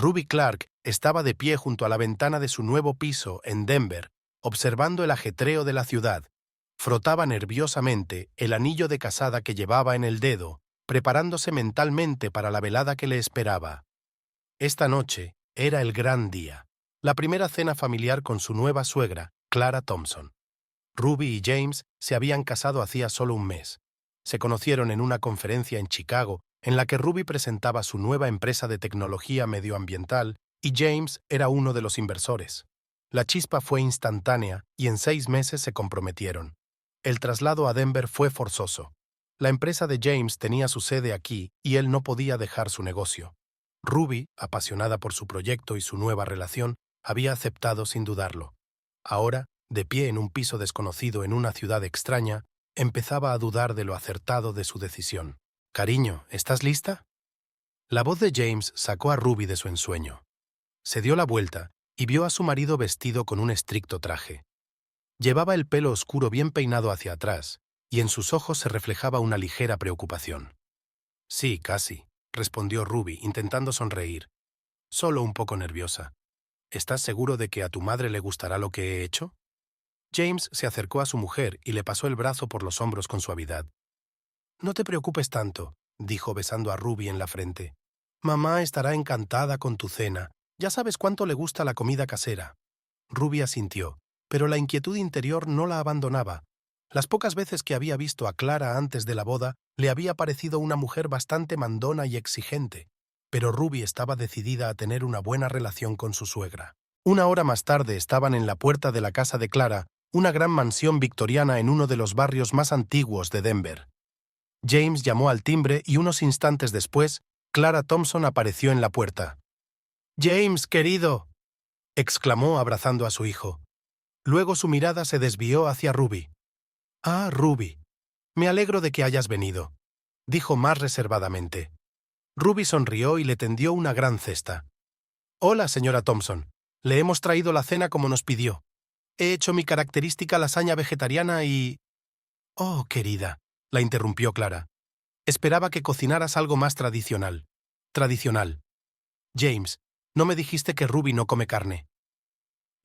Ruby Clark estaba de pie junto a la ventana de su nuevo piso en Denver, observando el ajetreo de la ciudad. Frotaba nerviosamente el anillo de casada que llevaba en el dedo, preparándose mentalmente para la velada que le esperaba. Esta noche era el gran día, la primera cena familiar con su nueva suegra, Clara Thompson. Ruby y James se habían casado hacía solo un mes. Se conocieron en una conferencia en Chicago en la que Ruby presentaba su nueva empresa de tecnología medioambiental y James era uno de los inversores. La chispa fue instantánea y en 6 meses se comprometieron. El traslado a Denver fue forzoso. La empresa de James tenía su sede aquí y él no podía dejar su negocio. Ruby, apasionada por su proyecto y su nueva relación, había aceptado sin dudarlo. Ahora, de pie en un piso desconocido en una ciudad extraña, empezaba a dudar de lo acertado de su decisión. «Cariño, ¿estás lista?» La voz de James sacó a Ruby de su ensueño. Se dio la vuelta y vio a su marido vestido con un estricto traje. Llevaba el pelo oscuro bien peinado hacia atrás, y en sus ojos se reflejaba una ligera preocupación. «Sí, casi», respondió Ruby, intentando sonreír. «Solo un poco nerviosa. ¿Estás seguro de que a tu madre le gustará lo que he hecho?» James se acercó a su mujer y le pasó el brazo por los hombros con suavidad. «No te preocupes tanto», dijo besando a Ruby en la frente. «Mamá estará encantada con tu cena. Ya sabes cuánto le gusta la comida casera». Ruby asintió, pero la inquietud interior no la abandonaba. Las pocas veces que había visto a Clara antes de la boda, le había parecido una mujer bastante mandona y exigente, pero Ruby estaba decidida a tener una buena relación con su suegra. Una hora más tarde estaban en la puerta de la casa de Clara, una gran mansión victoriana en uno de los barrios más antiguos de Denver. James llamó al timbre y unos instantes después, Clara Thompson apareció en la puerta. «James, querido», exclamó abrazando a su hijo. Luego su mirada se desvió hacia Ruby. «Ah, Ruby, me alegro de que hayas venido», dijo más reservadamente. Ruby sonrió y le tendió una gran cesta. «Hola, señora Thompson. Le hemos traído la cena como nos pidió. He hecho mi característica lasaña vegetariana y...» «Oh, querida», la interrumpió Clara. «Esperaba que cocinaras algo más tradicional. Tradicional. James, ¿no me dijiste que Ruby no come carne?»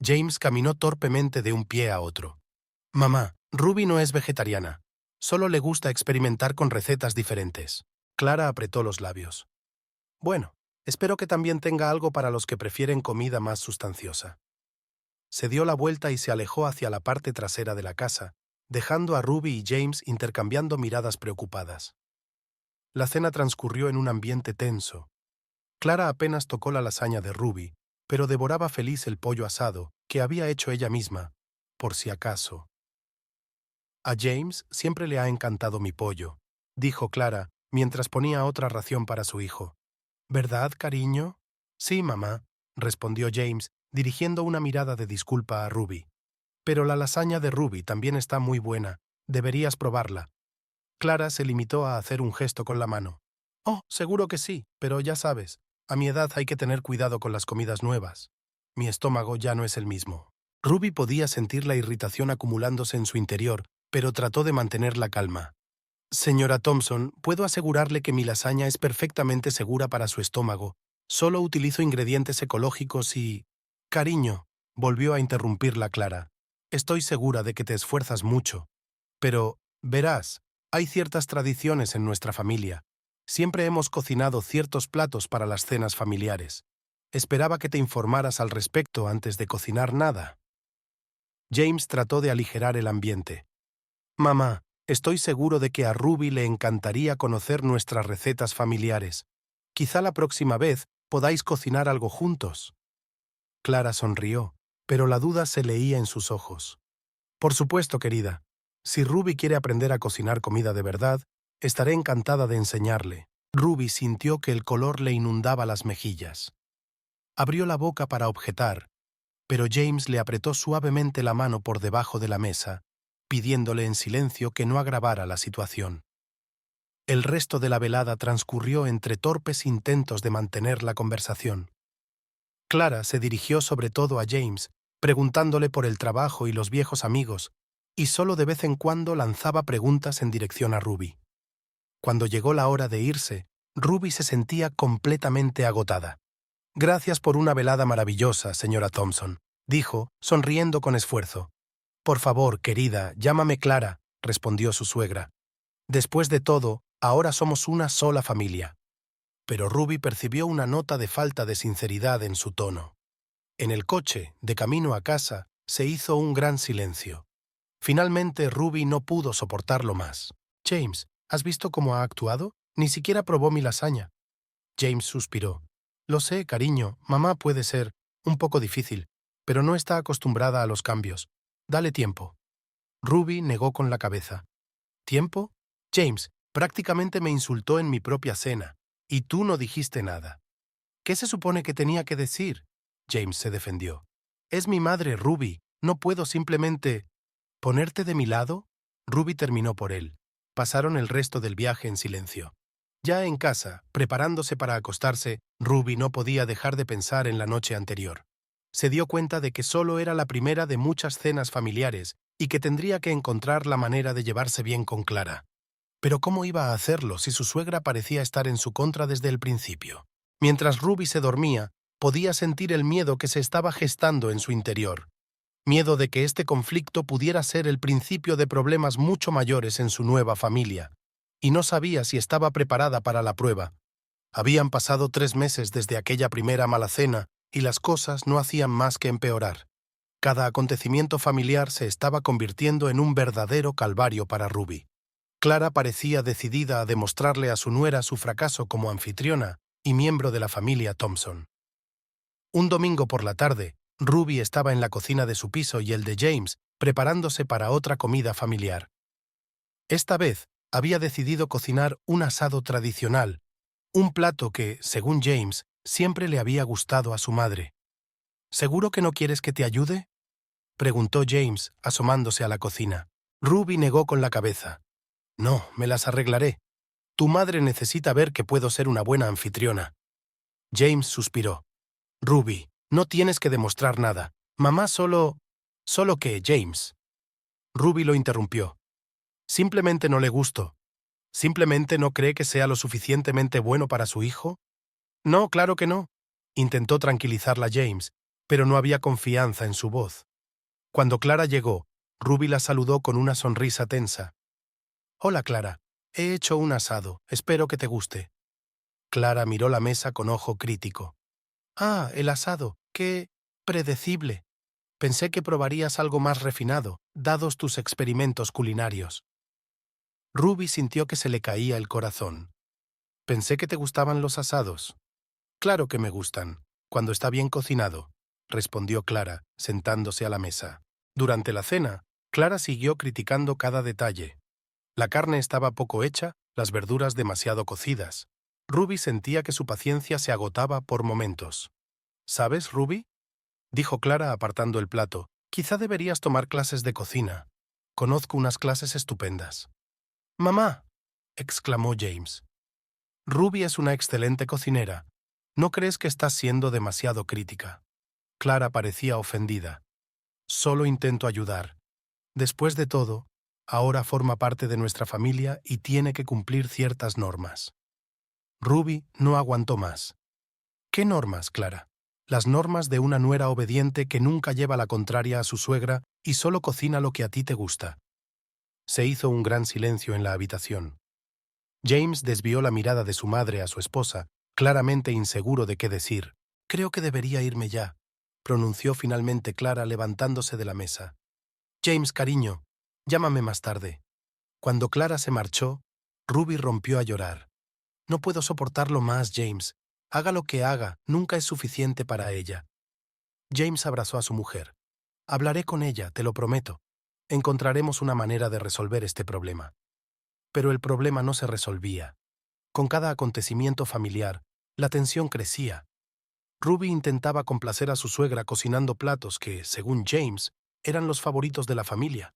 James caminó torpemente de un pie a otro. «Mamá, Ruby no es vegetariana. Solo le gusta experimentar con recetas diferentes». Clara apretó los labios. «Bueno, espero que también tenga algo para los que prefieren comida más sustanciosa». Se dio la vuelta y se alejó hacia la parte trasera de la casa, dejando a Ruby y James intercambiando miradas preocupadas. La cena transcurrió en un ambiente tenso. Clara apenas tocó la lasaña de Ruby, pero devoraba feliz el pollo asado que había hecho ella misma, por si acaso. «A James siempre le ha encantado mi pollo», dijo Clara, mientras ponía otra ración para su hijo. «¿Verdad, cariño?» «Sí, mamá», respondió James, dirigiendo una mirada de disculpa a Ruby. «Pero la lasaña de Ruby también está muy buena. Deberías probarla». Clara se limitó a hacer un gesto con la mano. «Oh, seguro que sí, pero ya sabes, a mi edad hay que tener cuidado con las comidas nuevas. Mi estómago ya no es el mismo». Ruby podía sentir la irritación acumulándose en su interior, pero trató de mantener la calma. «Señora Thompson, puedo asegurarle que mi lasaña es perfectamente segura para su estómago. Solo utilizo ingredientes ecológicos y...» «Cariño», volvió a interrumpirla Clara. «Estoy segura de que te esfuerzas mucho. Pero, verás, hay ciertas tradiciones en nuestra familia. Siempre hemos cocinado ciertos platos para las cenas familiares. Esperaba que te informaras al respecto antes de cocinar nada». James trató de aligerar el ambiente. «Mamá, estoy seguro de que a Ruby le encantaría conocer nuestras recetas familiares. Quizá la próxima vez podáis cocinar algo juntos». Clara sonrió, pero la duda se leía en sus ojos. «Por supuesto, querida. Si Ruby quiere aprender a cocinar comida de verdad, estaré encantada de enseñarle». Ruby sintió que el color le inundaba las mejillas. Abrió la boca para objetar, pero James le apretó suavemente la mano por debajo de la mesa, pidiéndole en silencio que no agravara la situación. El resto de la velada transcurrió entre torpes intentos de mantener la conversación. Clara se dirigió sobre todo a James, preguntándole por el trabajo y los viejos amigos, y solo de vez en cuando lanzaba preguntas en dirección a Ruby. Cuando llegó la hora de irse, Ruby se sentía completamente agotada. Gracias por una velada maravillosa, señora Thompson, dijo, sonriendo con esfuerzo. Por favor, querida, llámame Clara, respondió su suegra. Después de todo, ahora somos una sola familia. Pero Ruby percibió una nota de falta de sinceridad en su tono. En el coche, de camino a casa, se hizo un gran silencio. Finalmente, Ruby no pudo soportarlo más. James, ¿has visto cómo ha actuado? Ni siquiera probó mi lasaña. James suspiró. Lo sé, cariño, mamá puede ser un poco difícil, pero no está acostumbrada a los cambios. Dale tiempo. Ruby negó con la cabeza. ¿Tiempo? James, prácticamente me insultó en mi propia cena, y tú no dijiste nada. ¿Qué se supone que tenía que decir? James se defendió. Es mi madre, Ruby. No puedo simplemente... ¿Ponerte de mi lado? Ruby terminó por él. Pasaron el resto del viaje en silencio. Ya en casa, preparándose para acostarse, Ruby no podía dejar de pensar en la noche anterior. Se dio cuenta de que solo era la primera de muchas cenas familiares y que tendría que encontrar la manera de llevarse bien con Clara. Pero ¿cómo iba a hacerlo si su suegra parecía estar en su contra desde el principio? Mientras Ruby se dormía, podía sentir el miedo que se estaba gestando en su interior. Miedo de que este conflicto pudiera ser el principio de problemas mucho mayores en su nueva familia. Y no sabía si estaba preparada para la prueba. Habían pasado 3 meses desde aquella primera mala cena y las cosas no hacían más que empeorar. Cada acontecimiento familiar se estaba convirtiendo en un verdadero calvario para Ruby. Clara parecía decidida a demostrarle a su nuera su fracaso como anfitriona y miembro de la familia Thompson. Un domingo por la tarde, Ruby estaba en la cocina de su piso y el de James, preparándose para otra comida familiar. Esta vez, había decidido cocinar un asado tradicional, un plato que, según James, siempre le había gustado a su madre. ¿Seguro que no quieres que te ayude?, preguntó James, asomándose a la cocina. Ruby negó con la cabeza. No, me las arreglaré. Tu madre necesita ver que puedo ser una buena anfitriona. James suspiró. Ruby, no tienes que demostrar nada. Mamá solo... ¿Solo qué, James? Ruby lo interrumpió. Simplemente no le gusto. ¿Simplemente no cree que sea lo suficientemente bueno para su hijo? No, claro que no. Intentó tranquilizarla James, pero no había confianza en su voz. Cuando Clara llegó, Ruby la saludó con una sonrisa tensa. Hola, Clara. He hecho un asado. Espero que te guste. Clara miró la mesa con ojo crítico. Ah, el asado. Qué predecible. Pensé que probarías algo más refinado, dados tus experimentos culinarios. Ruby sintió que se le caía el corazón. Pensé que te gustaban los asados. Claro que me gustan, cuando está bien cocinado, respondió Clara, sentándose a la mesa. Durante la cena, Clara siguió criticando cada detalle. La carne estaba poco hecha, las verduras demasiado cocidas. Ruby sentía que su paciencia se agotaba por momentos. ¿Sabes, Ruby?, dijo Clara apartando el plato. Quizá deberías tomar clases de cocina. Conozco unas clases estupendas. ¡Mamá!, exclamó James. Ruby es una excelente cocinera. ¿No crees que estás siendo demasiado crítica? Clara parecía ofendida. Solo intento ayudar. Después de todo, ahora forma parte de nuestra familia y tiene que cumplir ciertas normas. Ruby no aguantó más. ¿Qué normas, Clara? Las normas de una nuera obediente que nunca lleva la contraria a su suegra y solo cocina lo que a ti te gusta. Se hizo un gran silencio en la habitación. James desvió la mirada de su madre a su esposa, claramente inseguro de qué decir. Creo que debería irme ya, pronunció finalmente Clara levantándose de la mesa. James, cariño, llámame más tarde. Cuando Clara se marchó, Ruby rompió a llorar. No puedo soportarlo más, James. Haga lo que haga, nunca es suficiente para ella. James abrazó a su mujer. Hablaré con ella, te lo prometo. Encontraremos una manera de resolver este problema. Pero el problema no se resolvía. Con cada acontecimiento familiar, la tensión crecía. Ruby intentaba complacer a su suegra cocinando platos que, según James, eran los favoritos de la familia.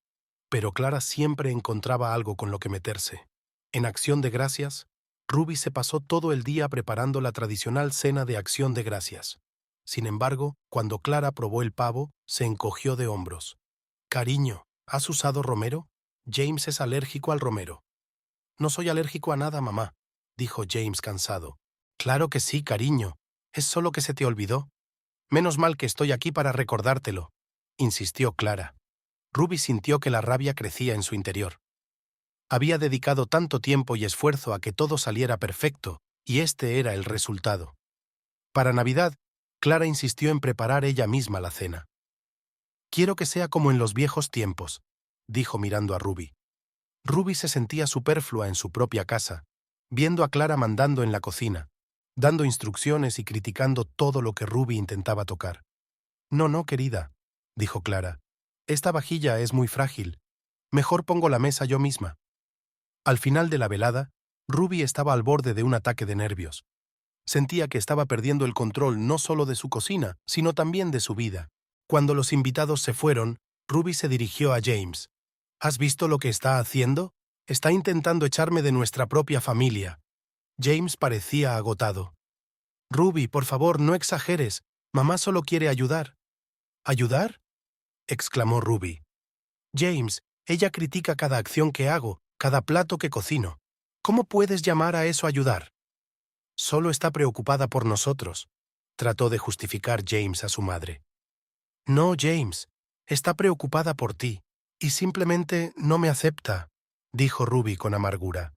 Pero Clara siempre encontraba algo con lo que meterse. En Acción de Gracias, Ruby se pasó todo el día preparando la tradicional cena de Acción de Gracias. Sin embargo, cuando Clara probó el pavo, se encogió de hombros. Cariño, ¿has usado romero? James es alérgico al romero. No soy alérgico a nada, mamá, dijo James cansado. Claro que sí, cariño. ¿Es solo que se te olvidó? Menos mal que estoy aquí para recordártelo, insistió Clara. Ruby sintió que la rabia crecía en su interior. Había dedicado tanto tiempo y esfuerzo a que todo saliera perfecto, y este era el resultado. Para Navidad, Clara insistió en preparar ella misma la cena. «Quiero que sea como en los viejos tiempos», dijo mirando a Ruby. Ruby se sentía superflua en su propia casa, viendo a Clara mandando en la cocina, dando instrucciones y criticando todo lo que Ruby intentaba tocar. «No, no, querida», dijo Clara. «Esta vajilla es muy frágil. Mejor pongo la mesa yo misma». Al final de la velada, Ruby estaba al borde de un ataque de nervios. Sentía que estaba perdiendo el control no solo de su cocina, sino también de su vida. Cuando los invitados se fueron, Ruby se dirigió a James. «¿Has visto lo que está haciendo? Está intentando echarme de nuestra propia familia». James parecía agotado. «Ruby, por favor, no exageres. Mamá solo quiere ayudar». «¿Ayudar?», exclamó Ruby. «James, ella critica cada acción que hago, cada plato que cocino. ¿Cómo puedes llamar a eso ayudar?» «Solo está preocupada por nosotros», trató de justificar James a su madre. «No, James, está preocupada por ti, y simplemente no me acepta», dijo Ruby con amargura.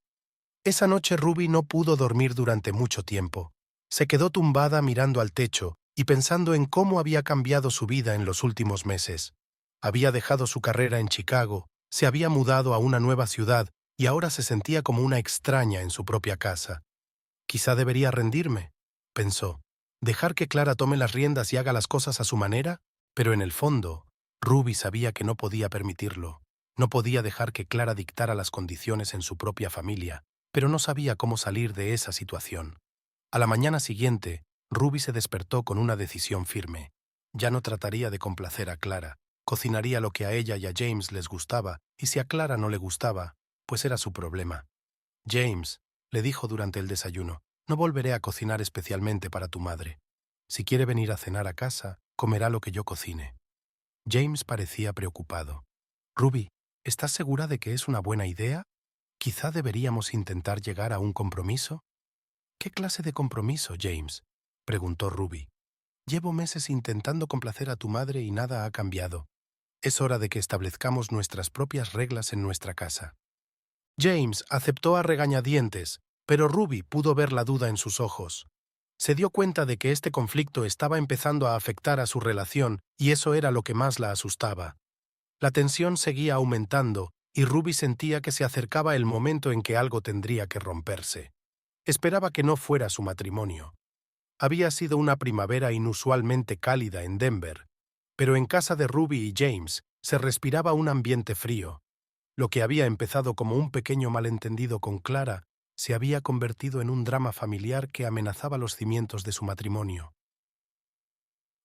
Esa noche Ruby no pudo dormir durante mucho tiempo. Se quedó tumbada mirando al techo y pensando en cómo había cambiado su vida en los últimos meses. Había dejado su carrera en Chicago, se había mudado a una nueva ciudad y ahora se sentía como una extraña en su propia casa. «Quizá debería rendirme», pensó, «dejar que Clara tome las riendas y haga las cosas a su manera», pero en el fondo, Ruby sabía que no podía permitirlo. No podía dejar que Clara dictara las condiciones en su propia familia, pero no sabía cómo salir de esa situación. A la mañana siguiente, Ruby se despertó con una decisión firme. Ya no trataría de complacer a Clara, cocinaría lo que a ella y a James les gustaba, y si a Clara no le gustaba, pues era su problema. «James», le dijo durante el desayuno, «no volveré a cocinar especialmente para tu madre. Si quiere venir a cenar a casa, comerá lo que yo cocine». James parecía preocupado. «Ruby, ¿estás segura de que es una buena idea? ¿Quizá deberíamos intentar llegar a un compromiso?» «¿Qué clase de compromiso, James?», preguntó Ruby. «Llevo meses intentando complacer a tu madre y nada ha cambiado. Es hora de que establezcamos nuestras propias reglas en nuestra casa». James aceptó a regañadientes, pero Ruby pudo ver la duda en sus ojos. Se dio cuenta de que este conflicto estaba empezando a afectar a su relación y eso era lo que más la asustaba. La tensión seguía aumentando y Ruby sentía que se acercaba el momento en que algo tendría que romperse. Esperaba que no fuera su matrimonio. Había sido una primavera inusualmente cálida en Denver, pero en casa de Ruby y James se respiraba un ambiente frío. Lo que había empezado como un pequeño malentendido con Clara se había convertido en un drama familiar que amenazaba los cimientos de su matrimonio.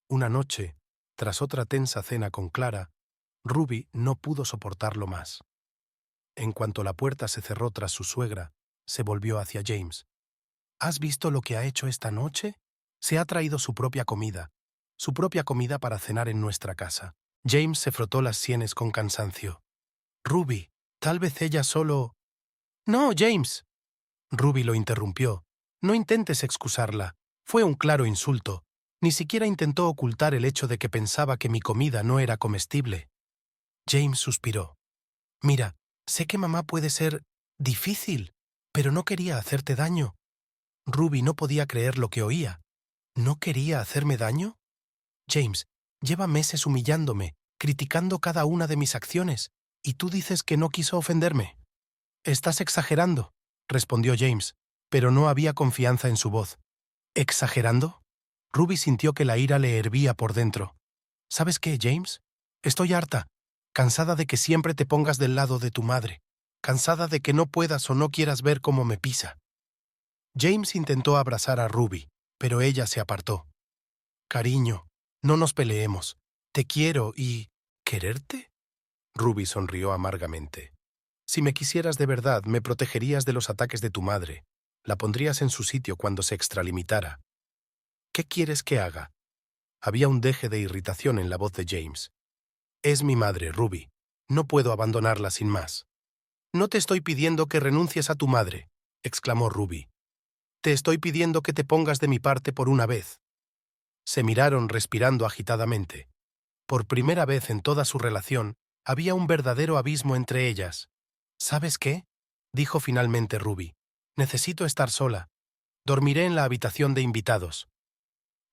Una noche, tras otra tensa cena con Clara, Ruby no pudo soportarlo más. En cuanto la puerta se cerró tras su suegra, se volvió hacia James. «¿Has visto lo que ha hecho esta noche? Se ha traído su propia comida para cenar en nuestra casa». James se frotó las sienes con cansancio. «Ruby, tal vez ella solo...» «No, James», Ruby lo interrumpió. «No intentes excusarla. Fue un claro insulto. Ni siquiera intentó ocultar el hecho de que pensaba que mi comida no era comestible». James suspiró. «Mira, sé que mamá puede ser difícil, pero no quería hacerte daño». Ruby no podía creer lo que oía. ¿No quería hacerme daño? «James, lleva meses humillándome, criticando cada una de mis acciones, y tú dices que no quiso ofenderme». «Estás exagerando», respondió James, pero no había confianza en su voz. «¿Exagerando?». Ruby sintió que la ira le hervía por dentro. «¿Sabes qué, James? Estoy harta, cansada de que siempre te pongas del lado de tu madre, cansada de que no puedas o no quieras ver cómo me pisa». James intentó abrazar a Ruby, pero ella se apartó. «Cariño, no nos peleemos. Te quiero y... ¿quererte?». Ruby sonrió amargamente. «Si me quisieras de verdad, me protegerías de los ataques de tu madre. La pondrías en su sitio cuando se extralimitara». «¿Qué quieres que haga?». Había un deje de irritación en la voz de James. «Es mi madre, Ruby. No puedo abandonarla sin más». «No te estoy pidiendo que renuncies a tu madre», exclamó Ruby. Te estoy pidiendo que te pongas de mi parte por una vez. Se miraron respirando agitadamente. Por primera vez en toda su relación, había un verdadero abismo entre ellas. ¿Sabes qué?, dijo finalmente Ruby. Necesito estar sola. Dormiré en la habitación de invitados.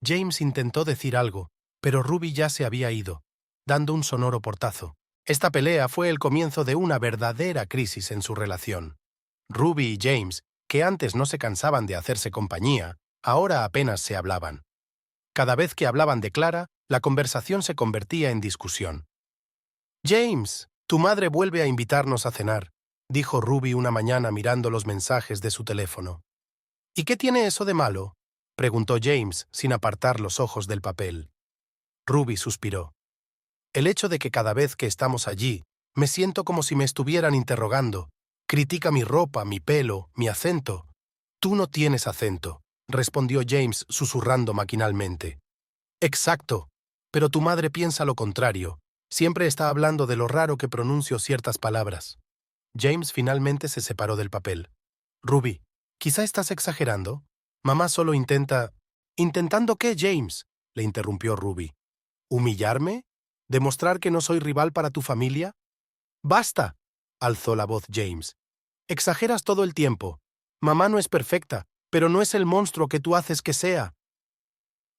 James intentó decir algo, pero Ruby ya se había ido, dando un sonoro portazo. Esta pelea fue el comienzo de una verdadera crisis en su relación. Ruby y James, que antes no se cansaban de hacerse compañía, ahora apenas se hablaban. Cada vez que hablaban de Clara, la conversación se convertía en discusión. «James, tu madre vuelve a invitarnos a cenar», dijo Ruby una mañana mirando los mensajes de su teléfono. «¿Y qué tiene eso de malo?», preguntó James sin apartar los ojos del papel. Ruby suspiró. «El hecho de que cada vez que estamos allí, me siento como si me estuvieran interrogando. Critica mi ropa, mi pelo, mi acento». «Tú no tienes acento», respondió James susurrando maquinalmente. «Exacto, pero tu madre piensa lo contrario. Siempre está hablando de lo raro que pronuncio ciertas palabras». James finalmente se separó del papel. «Ruby, quizá estás exagerando. Mamá solo intenta...» «¿Intentando qué, James?», le interrumpió Ruby. «¿Humillarme? ¿Demostrar que no soy rival para tu familia?» «¡Basta!», alzó la voz James. «Exageras todo el tiempo. Mamá no es perfecta, pero no es el monstruo que tú haces que sea».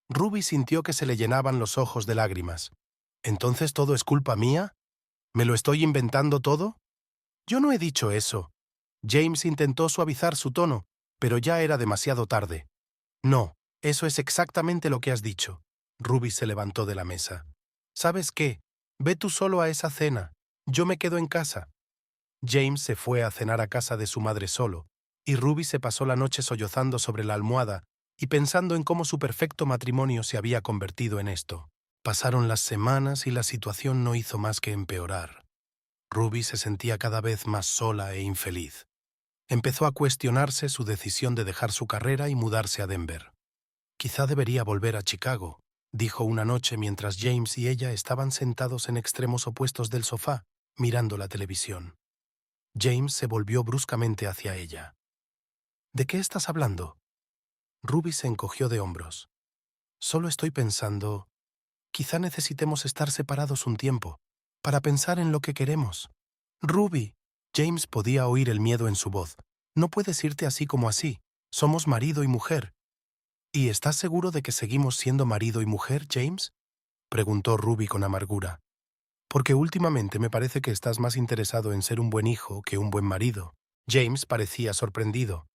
Ruby sintió que se le llenaban los ojos de lágrimas. «¿Entonces todo es culpa mía? ¿Me lo estoy inventando todo?» «Yo no he dicho eso». James intentó suavizar su tono, pero ya era demasiado tarde. «No, eso es exactamente lo que has dicho». Ruby se levantó de la mesa. «¿Sabes qué? Ve tú solo a esa cena. Yo me quedo en casa». James se fue a cenar a casa de su madre solo, y Ruby se pasó la noche sollozando sobre la almohada y pensando en cómo su perfecto matrimonio se había convertido en esto. Pasaron las semanas y la situación no hizo más que empeorar. Ruby se sentía cada vez más sola e infeliz. Empezó a cuestionarse su decisión de dejar su carrera y mudarse a Denver. «Quizá debería volver a Chicago», dijo una noche mientras James y ella estaban sentados en extremos opuestos del sofá, mirando la televisión. James se volvió bruscamente hacia ella. «¿De qué estás hablando?» Ruby se encogió de hombros. «Solo estoy pensando... Quizá necesitemos estar separados un tiempo, para pensar en lo que queremos». «Ruby», James podía oír el miedo en su voz, «no puedes irte así como así. Somos marido y mujer». «¿Y estás seguro de que seguimos siendo marido y mujer, James?», preguntó Ruby con amargura. «Porque últimamente me parece que estás más interesado en ser un buen hijo que un buen marido». James parecía sorprendido.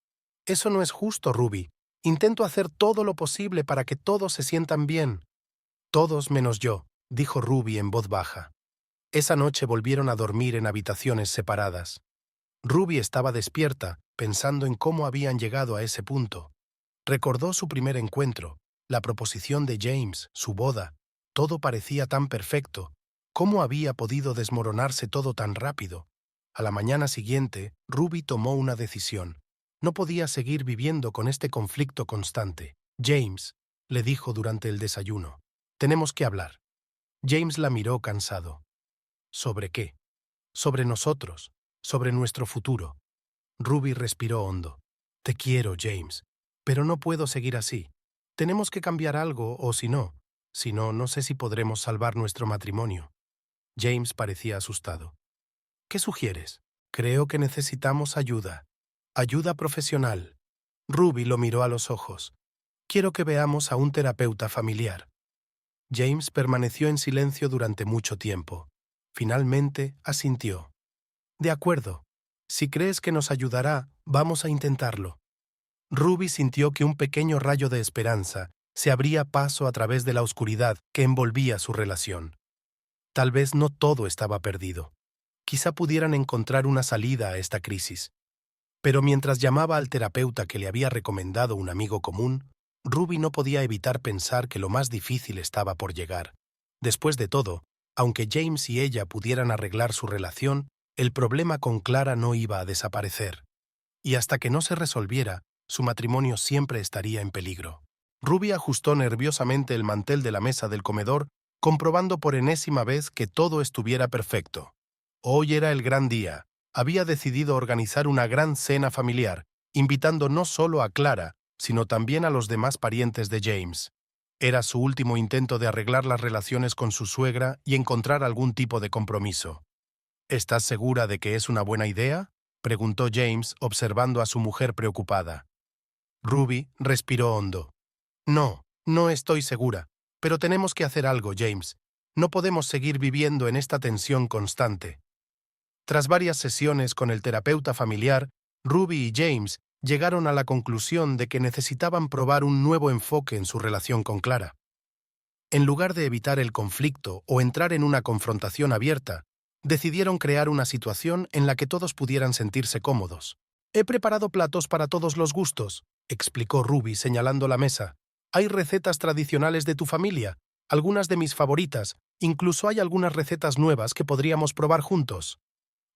«Eso no es justo, Ruby. Intento hacer todo lo posible para que todos se sientan bien». «Todos menos yo», dijo Ruby en voz baja. Esa noche volvieron a dormir en habitaciones separadas. Ruby estaba despierta, pensando en cómo habían llegado a ese punto. Recordó su primer encuentro, la proposición de James, su boda. Todo parecía tan perfecto. ¿Cómo había podido desmoronarse todo tan rápido? A la mañana siguiente, Ruby tomó una decisión. No podía seguir viviendo con este conflicto constante. «James», le dijo durante el desayuno, «tenemos que hablar». James la miró cansado. «¿Sobre qué?» «Sobre nosotros, sobre nuestro futuro». Ruby respiró hondo. «Te quiero, James, pero no puedo seguir así. Tenemos que cambiar algo, o si no, no sé si podremos salvar nuestro matrimonio». James parecía asustado. «¿Qué sugieres?» «Creo que necesitamos ayuda. Ayuda profesional». Ruby lo miró a los ojos. «Quiero que veamos a un terapeuta familiar». James permaneció en silencio durante mucho tiempo. Finalmente asintió. «De acuerdo. Si crees que nos ayudará, vamos a intentarlo». Ruby sintió que un pequeño rayo de esperanza se abría paso a través de la oscuridad que envolvía su relación. Tal vez no todo estaba perdido. Quizá pudieran encontrar una salida a esta crisis. Pero mientras llamaba al terapeuta que le había recomendado un amigo común, Ruby no podía evitar pensar que lo más difícil estaba por llegar. Después de todo, aunque James y ella pudieran arreglar su relación, el problema con Clara no iba a desaparecer. Y hasta que no se resolviera, su matrimonio siempre estaría en peligro. Ruby ajustó nerviosamente el mantel de la mesa del comedor, comprobando por enésima vez que todo estuviera perfecto. Hoy era el gran día. Había decidido organizar una gran cena familiar, invitando no solo a Clara, sino también a los demás parientes de James. Era su último intento de arreglar las relaciones con su suegra y encontrar algún tipo de compromiso. ¿Estás segura de que es una buena idea?, preguntó James, observando a su mujer preocupada. Ruby respiró hondo. No, no estoy segura, pero tenemos que hacer algo, James. No podemos seguir viviendo en esta tensión constante. Tras varias sesiones con el terapeuta familiar, Ruby y James llegaron a la conclusión de que necesitaban probar un nuevo enfoque en su relación con Clara. En lugar de evitar el conflicto o entrar en una confrontación abierta, decidieron crear una situación en la que todos pudieran sentirse cómodos. «He preparado platos para todos los gustos», explicó Ruby señalando la mesa. «Hay recetas tradicionales de tu familia, algunas de mis favoritas, incluso hay algunas recetas nuevas que podríamos probar juntos».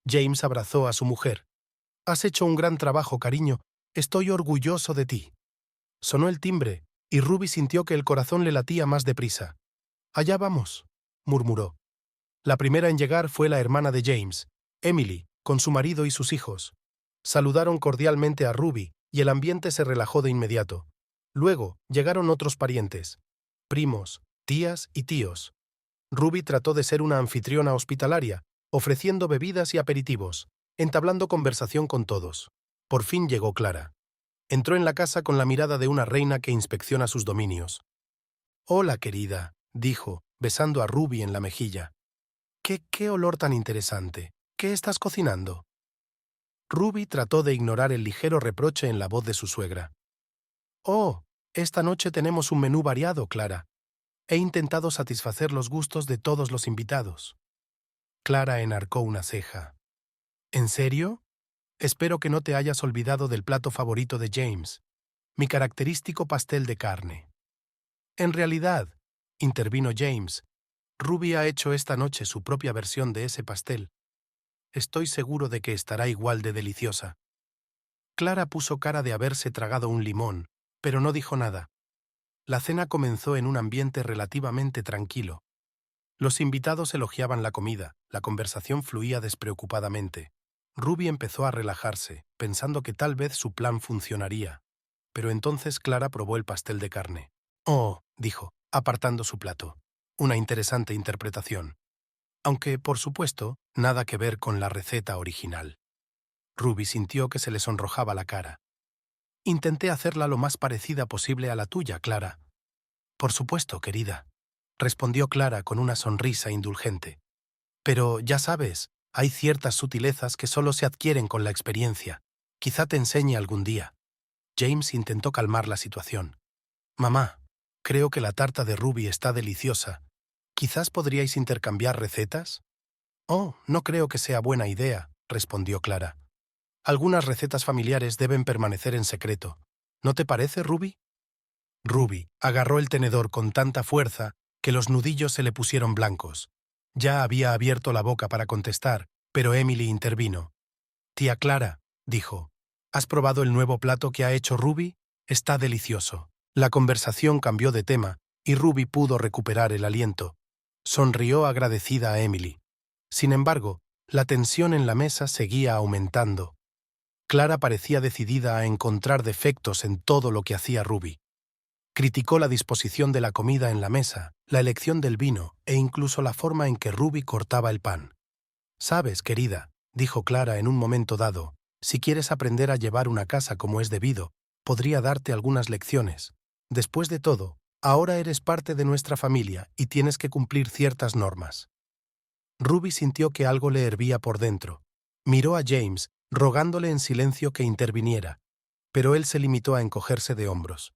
James abrazó a su mujer. «Has hecho un gran trabajo, cariño. Estoy orgulloso de ti». Sonó el timbre, y Ruby sintió que el corazón le latía más deprisa. «Allá vamos», murmuró. La primera en llegar fue la hermana de James, Emily, con su marido y sus hijos. Saludaron cordialmente a Ruby, y el ambiente se relajó de inmediato. Luego llegaron otros parientes, primos, tías y tíos. Ruby trató de ser una anfitriona hospitalaria, ofreciendo bebidas y aperitivos, entablando conversación con todos. Por fin llegó Clara. Entró en la casa con la mirada de una reina que inspecciona sus dominios. «Hola, querida», dijo, besando a Ruby en la mejilla. ¿Qué olor tan interesante? ¿Qué estás cocinando?» Ruby trató de ignorar el ligero reproche en la voz de su suegra. «Oh, esta noche tenemos un menú variado, Clara. He intentado satisfacer los gustos de todos los invitados». Clara enarcó una ceja. «¿En serio? Espero que no te hayas olvidado del plato favorito de James, mi característico pastel de carne». «En realidad», intervino James, «Ruby ha hecho esta noche su propia versión de ese pastel. Estoy seguro de que estará igual de deliciosa». Clara puso cara de haberse tragado un limón, pero no dijo nada. La cena comenzó en un ambiente relativamente tranquilo. Los invitados elogiaban la comida, la conversación fluía despreocupadamente. Ruby empezó a relajarse, pensando que tal vez su plan funcionaría. Pero entonces Clara probó el pastel de carne. «Oh», dijo, apartando su plato. «Una interesante interpretación. Aunque, por supuesto, nada que ver con la receta original». Ruby sintió que se le sonrojaba la cara. «Intenté hacerla lo más parecida posible a la tuya, Clara». «Por supuesto, querida», respondió Clara con una sonrisa indulgente. «Pero, ya sabes, hay ciertas sutilezas que solo se adquieren con la experiencia. Quizá te enseñe algún día». James intentó calmar la situación. «Mamá, creo que la tarta de Ruby está deliciosa. ¿Quizás podríais intercambiar recetas?» «Oh, no creo que sea buena idea», respondió Clara. «Algunas recetas familiares deben permanecer en secreto. ¿No te parece, Ruby?» Ruby agarró el tenedor con tanta fuerza que los nudillos se le pusieron blancos. Ya había abierto la boca para contestar, pero Emily intervino. «Tía Clara», dijo, «¿has probado el nuevo plato que ha hecho Ruby? Está delicioso». La conversación cambió de tema y Ruby pudo recuperar el aliento. Sonrió agradecida a Emily. Sin embargo, la tensión en la mesa seguía aumentando. Clara parecía decidida a encontrar defectos en todo lo que hacía Ruby. Criticó la disposición de la comida en la mesa, la elección del vino e incluso la forma en que Ruby cortaba el pan. «Sabes, querida», dijo Clara en un momento dado, «si quieres aprender a llevar una casa como es debido, podría darte algunas lecciones. Después de todo, ahora eres parte de nuestra familia y tienes que cumplir ciertas normas». Ruby sintió que algo le hervía por dentro. Miró a James, rogándole en silencio que interviniera, pero él se limitó a encogerse de hombros.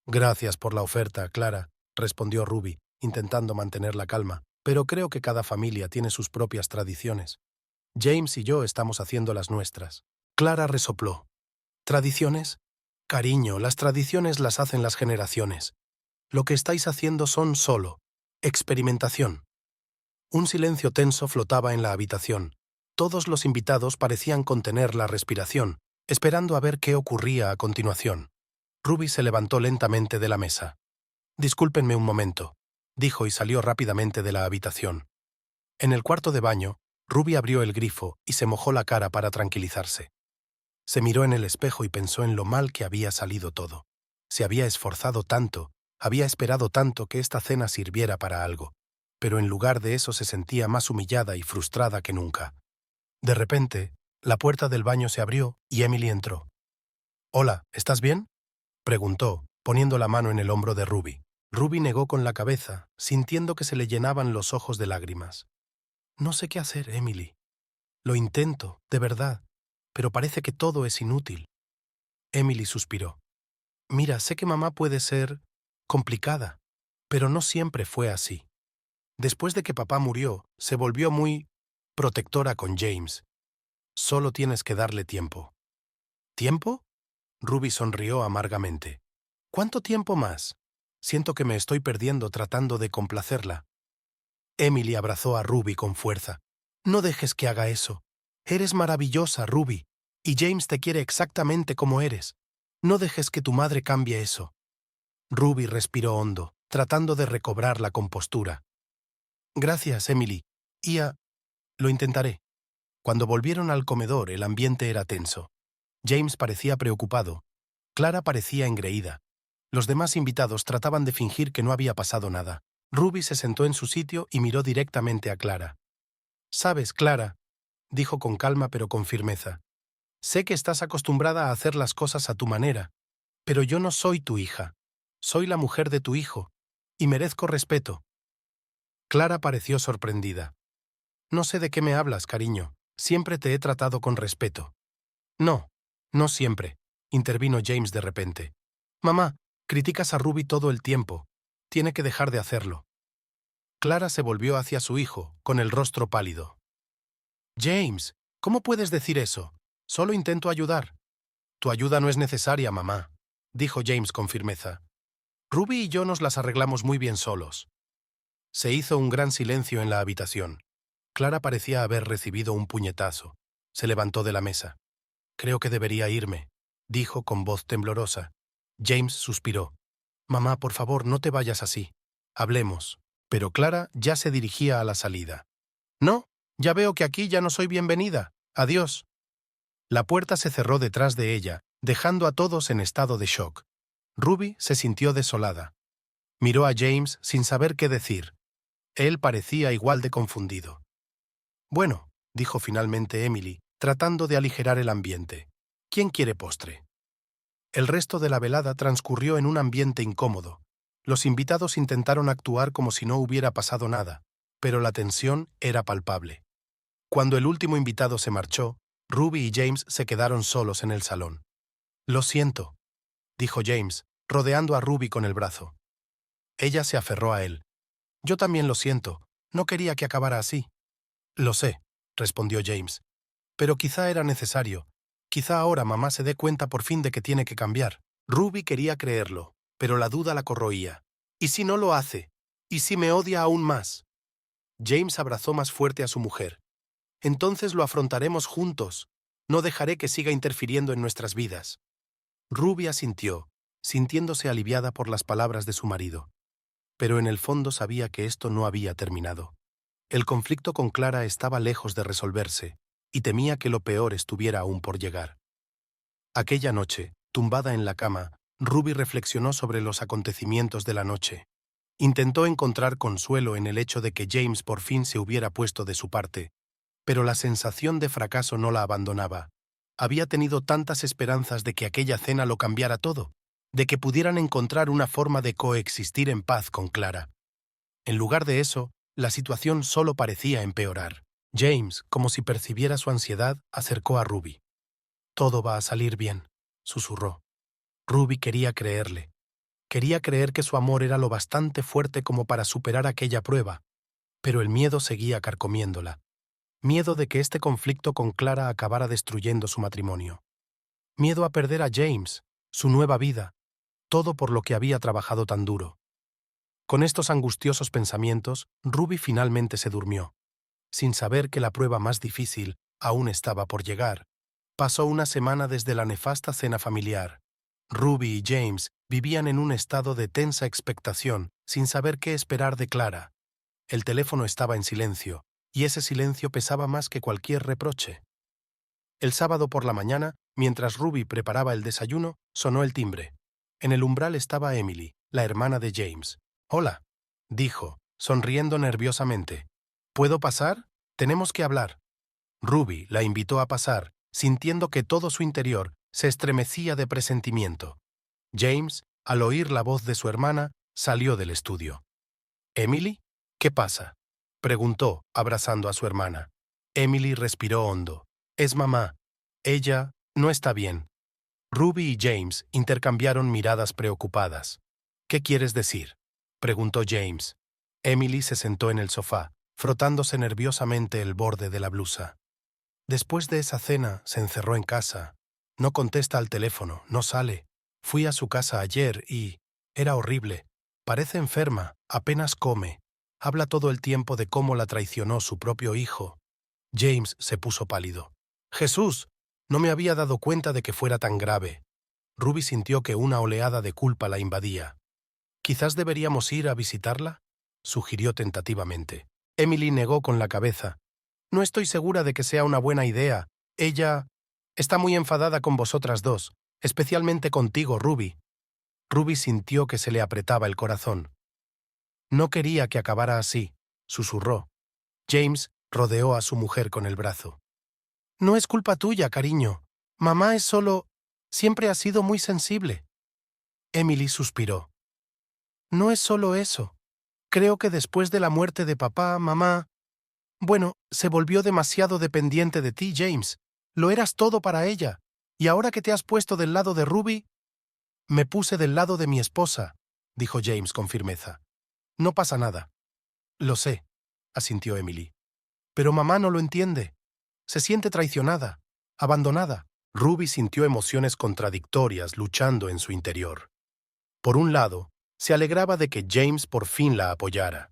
«Gracias por la oferta, Clara», respondió Ruby, intentando mantener la calma, «pero creo que cada familia tiene sus propias tradiciones. James y yo estamos haciendo las nuestras». Clara resopló. «¿Tradiciones? Cariño, las tradiciones las hacen las generaciones. Lo que estáis haciendo son solo experimentación». Un silencio tenso flotaba en la habitación. Todos los invitados parecían contener la respiración, esperando a ver qué ocurría a continuación. Ruby se levantó lentamente de la mesa. «Discúlpenme un momento», dijo y salió rápidamente de la habitación. En el cuarto de baño, Ruby abrió el grifo y se mojó la cara para tranquilizarse. Se miró en el espejo y pensó en lo mal que había salido todo. Se había esforzado tanto, había esperado tanto que esta cena sirviera para algo, pero en lugar de eso se sentía más humillada y frustrada que nunca. De repente, la puerta del baño se abrió y Emily entró. «Hola, ¿estás bien?», preguntó, poniendo la mano en el hombro de Ruby. Ruby negó con la cabeza, sintiendo que se le llenaban los ojos de lágrimas. «No sé qué hacer, Emily. Lo intento, de verdad, pero parece que todo es inútil». Emily suspiró. «Mira, sé que mamá puede ser complicada, pero no siempre fue así. Después de que papá murió, se volvió muy protectora con James. Solo tienes que darle tiempo». «¿Tiempo?», Ruby sonrió amargamente. «¿Cuánto tiempo más? Siento que me estoy perdiendo tratando de complacerla». Emily abrazó a Ruby con fuerza. «No dejes que haga eso. Eres maravillosa, Ruby, y James te quiere exactamente como eres. No dejes que tu madre cambie eso». Ruby respiró hondo, tratando de recobrar la compostura. «Gracias, Emily. Lo intentaré». Cuando volvieron al comedor, el ambiente era tenso. James parecía preocupado. Clara parecía engreída. Los demás invitados trataban de fingir que no había pasado nada. Ruby se sentó en su sitio y miró directamente a Clara. «Sabes, Clara», dijo con calma pero con firmeza, «sé que estás acostumbrada a hacer las cosas a tu manera, pero yo no soy tu hija. Soy la mujer de tu hijo, y merezco respeto». Clara pareció sorprendida. «No sé de qué me hablas, cariño. Siempre te he tratado con respeto». «No, no siempre», intervino James de repente. «Mamá, criticas a Ruby todo el tiempo. Tiene que dejar de hacerlo». Clara se volvió hacia su hijo, con el rostro pálido. «James, ¿cómo puedes decir eso? Solo intento ayudar». «Tu ayuda no es necesaria, mamá», dijo James con firmeza. «Ruby y yo nos las arreglamos muy bien solos». Se hizo un gran silencio en la habitación. Clara parecía haber recibido un puñetazo. Se levantó de la mesa. «Creo que debería irme», dijo con voz temblorosa. James suspiró. «Mamá, por favor, no te vayas así. Hablemos». Pero Clara ya se dirigía a la salida. «No, ya veo que aquí ya no soy bienvenida. Adiós». La puerta se cerró detrás de ella, dejando a todos en estado de shock. Ruby se sintió desolada. Miró a James sin saber qué decir. Él parecía igual de confundido. «Bueno», dijo finalmente Emily, tratando de aligerar el ambiente. «¿Quién quiere postre?». El resto de la velada transcurrió en un ambiente incómodo. Los invitados intentaron actuar como si no hubiera pasado nada, pero la tensión era palpable. Cuando el último invitado se marchó, Ruby y James se quedaron solos en el salón. «Lo siento», dijo James, rodeando a Ruby con el brazo. Ella se aferró a él. «Yo también lo siento. No quería que acabara así». «Lo sé», respondió James. «Pero quizá era necesario. Quizá ahora mamá se dé cuenta por fin de que tiene que cambiar». Ruby quería creerlo, pero la duda la corroía. «¿Y si no lo hace? ¿Y si me odia aún más?». James abrazó más fuerte a su mujer. «Entonces lo afrontaremos juntos. No dejaré que siga interfiriendo en nuestras vidas». Ruby asintió, sintiéndose aliviada por las palabras de su marido. Pero en el fondo sabía que esto no había terminado. El conflicto con Clara estaba lejos de resolverse, y temía que lo peor estuviera aún por llegar. Aquella noche, tumbada en la cama, Ruby reflexionó sobre los acontecimientos de la noche. Intentó encontrar consuelo en el hecho de que James por fin se hubiera puesto de su parte, pero la sensación de fracaso no la abandonaba. Había tenido tantas esperanzas de que aquella cena lo cambiara todo, de que pudieran encontrar una forma de coexistir en paz con Clara. En lugar de eso, la situación solo parecía empeorar. James, como si percibiera su ansiedad, acercó a Ruby. «Todo va a salir bien», susurró. Ruby quería creerle. Quería creer que su amor era lo bastante fuerte como para superar aquella prueba, pero el miedo seguía carcomiéndola. Miedo de que este conflicto con Clara acabara destruyendo su matrimonio. Miedo a perder a James, su nueva vida, todo por lo que había trabajado tan duro. Con estos angustiosos pensamientos, Ruby finalmente se durmió. Sin saber que la prueba más difícil aún estaba por llegar, pasó una semana desde la nefasta cena familiar. Ruby y James vivían en un estado de tensa expectación, sin saber qué esperar de Clara. El teléfono estaba en silencio, y ese silencio pesaba más que cualquier reproche. El sábado por la mañana, mientras Ruby preparaba el desayuno, sonó el timbre. En el umbral estaba Emily, la hermana de James. «Hola», dijo, sonriendo nerviosamente. «¿Puedo pasar? Tenemos que hablar». Ruby la invitó a pasar, sintiendo que todo su interior se estremecía de presentimiento. James, al oír la voz de su hermana, salió del estudio. «¿Emily? ¿Qué pasa?», preguntó, abrazando a su hermana. Emily respiró hondo. «Es mamá. Ella no está bien». Ruby y James intercambiaron miradas preocupadas. «¿Qué quieres decir?», preguntó James. Emily se sentó en el sofá, frotándose nerviosamente el borde de la blusa. «Después de esa cena se encerró en casa. No contesta al teléfono, no sale. Fui a su casa ayer y era horrible. Parece enferma, apenas come. Habla todo el tiempo de cómo la traicionó su propio hijo». James se puso pálido. «¡Jesús! No me había dado cuenta de que fuera tan grave». Ruby sintió que una oleada de culpa la invadía. «¿Quizás deberíamos ir a visitarla?», sugirió tentativamente. Emily negó con la cabeza. «No estoy segura de que sea una buena idea. Ella está muy enfadada con vosotras dos, especialmente contigo, Ruby». Ruby sintió que se le apretaba el corazón. «No quería que acabara así», susurró. James rodeó a su mujer con el brazo. «No es culpa tuya, cariño. Mamá es solo... siempre ha sido muy sensible». Emily suspiró. «No es solo eso. Creo que después de la muerte de papá, mamá... Bueno, se volvió demasiado dependiente de ti, James. Lo eras todo para ella. Y ahora que te has puesto del lado de Ruby...». «Me puse del lado de mi esposa», dijo James con firmeza. «No pasa nada». «Lo sé», asintió Emily. «Pero mamá no lo entiende. Se siente traicionada, abandonada». Ruby sintió emociones contradictorias luchando en su interior. Por un lado, se alegraba de que James por fin la apoyara.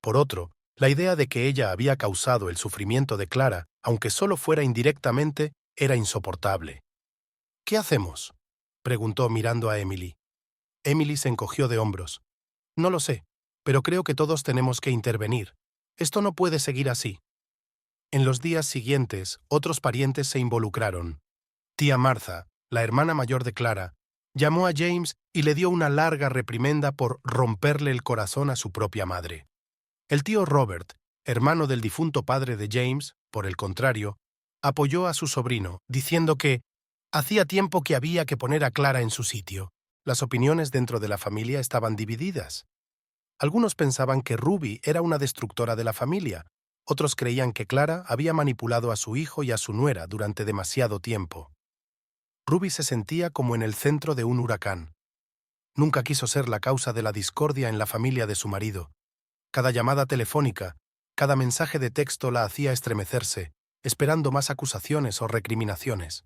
Por otro, la idea de que ella había causado el sufrimiento de Clara, aunque solo fuera indirectamente, era insoportable. «¿Qué hacemos?», preguntó mirando a Emily. Emily se encogió de hombros. «No lo sé, pero creo que todos tenemos que intervenir. Esto no puede seguir así». En los días siguientes, otros parientes se involucraron. Tía Martha, la hermana mayor de Clara, llamó a James y le dio una larga reprimenda por romperle el corazón a su propia madre. El tío Robert, hermano del difunto padre de James, por el contrario, apoyó a su sobrino, diciendo que hacía tiempo que había que poner a Clara en su sitio. Las opiniones dentro de la familia estaban divididas. Algunos pensaban que Ruby era una destructora de la familia. Otros creían que Clara había manipulado a su hijo y a su nuera durante demasiado tiempo. Ruby se sentía como en el centro de un huracán. Nunca quiso ser la causa de la discordia en la familia de su marido. Cada llamada telefónica, cada mensaje de texto la hacía estremecerse, esperando más acusaciones o recriminaciones.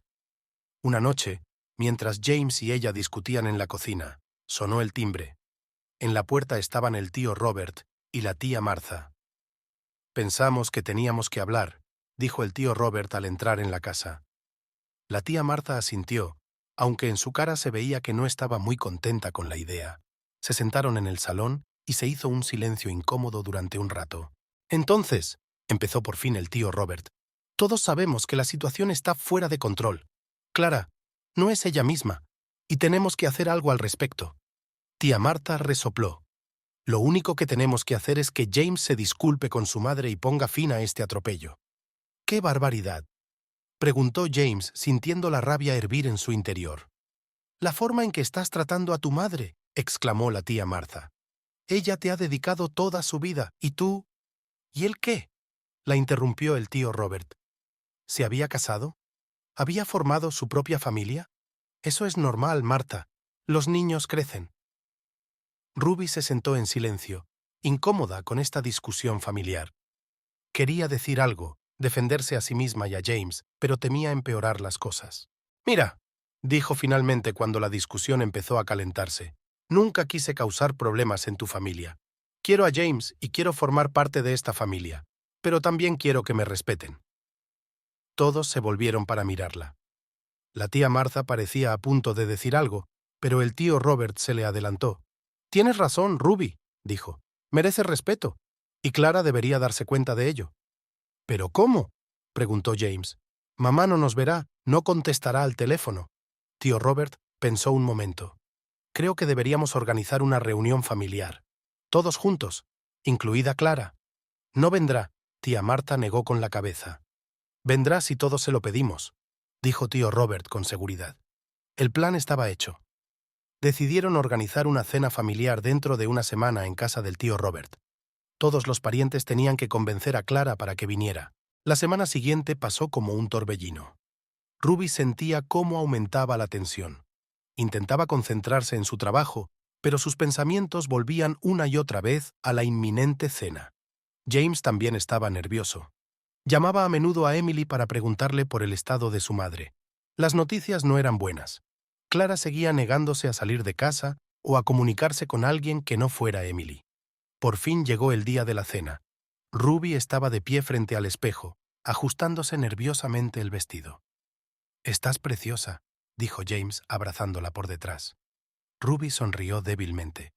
Una noche, mientras James y ella discutían en la cocina, sonó el timbre. En la puerta estaban el tío Robert y la tía Martha. «Pensamos que teníamos que hablar», dijo el tío Robert al entrar en la casa. La tía Martha asintió, aunque en su cara se veía que no estaba muy contenta con la idea. Se sentaron en el salón y se hizo un silencio incómodo durante un rato. «Entonces», empezó por fin el tío Robert, «todos sabemos que la situación está fuera de control. Clara no es ella misma, y tenemos que hacer algo al respecto». Tía Martha resopló. «Lo único que tenemos que hacer es que James se disculpe con su madre y ponga fin a este atropello». «¡Qué barbaridad!», preguntó James, sintiendo la rabia hervir en su interior. «La forma en que estás tratando a tu madre», exclamó la tía Martha. «Ella te ha dedicado toda su vida, y tú...». «¿Y él qué?», la interrumpió el tío Robert. ¿Se había casado? ¿Había formado su propia familia? Eso es normal, Marta. Los niños crecen. Ruby se sentó en silencio, incómoda con esta discusión familiar. Quería decir algo, defenderse a sí misma y a James, pero temía empeorar las cosas. «Mira», dijo finalmente cuando la discusión empezó a calentarse, «nunca quise causar problemas en tu familia. Quiero a James y quiero formar parte de esta familia, pero también quiero que me respeten». Todos se volvieron para mirarla. La tía Martha parecía a punto de decir algo, pero el tío Robert se le adelantó. «Tienes razón, Ruby», dijo. «Merece respeto, y Clara debería darse cuenta de ello». «¿Pero cómo?», preguntó James. «Mamá no nos verá, no contestará al teléfono». Tío Robert pensó un momento. Creo que deberíamos organizar una reunión familiar. Todos juntos, incluida Clara. No vendrá, tía Marta negó con la cabeza. Vendrá si todos se lo pedimos, dijo tío Robert con seguridad. El plan estaba hecho. Decidieron organizar una cena familiar dentro de una semana en casa del tío Robert. Todos los parientes tenían que convencer a Clara para que viniera. La semana siguiente pasó como un torbellino. Ruby sentía cómo aumentaba la tensión. Intentaba concentrarse en su trabajo, pero sus pensamientos volvían una y otra vez a la inminente cena. James también estaba nervioso. Llamaba a menudo a Emily para preguntarle por el estado de su madre. Las noticias no eran buenas. Clara seguía negándose a salir de casa o a comunicarse con alguien que no fuera Emily. Por fin llegó el día de la cena. Ruby estaba de pie frente al espejo, ajustándose nerviosamente el vestido. «Estás preciosa», dijo James abrazándola por detrás. Ruby sonrió débilmente.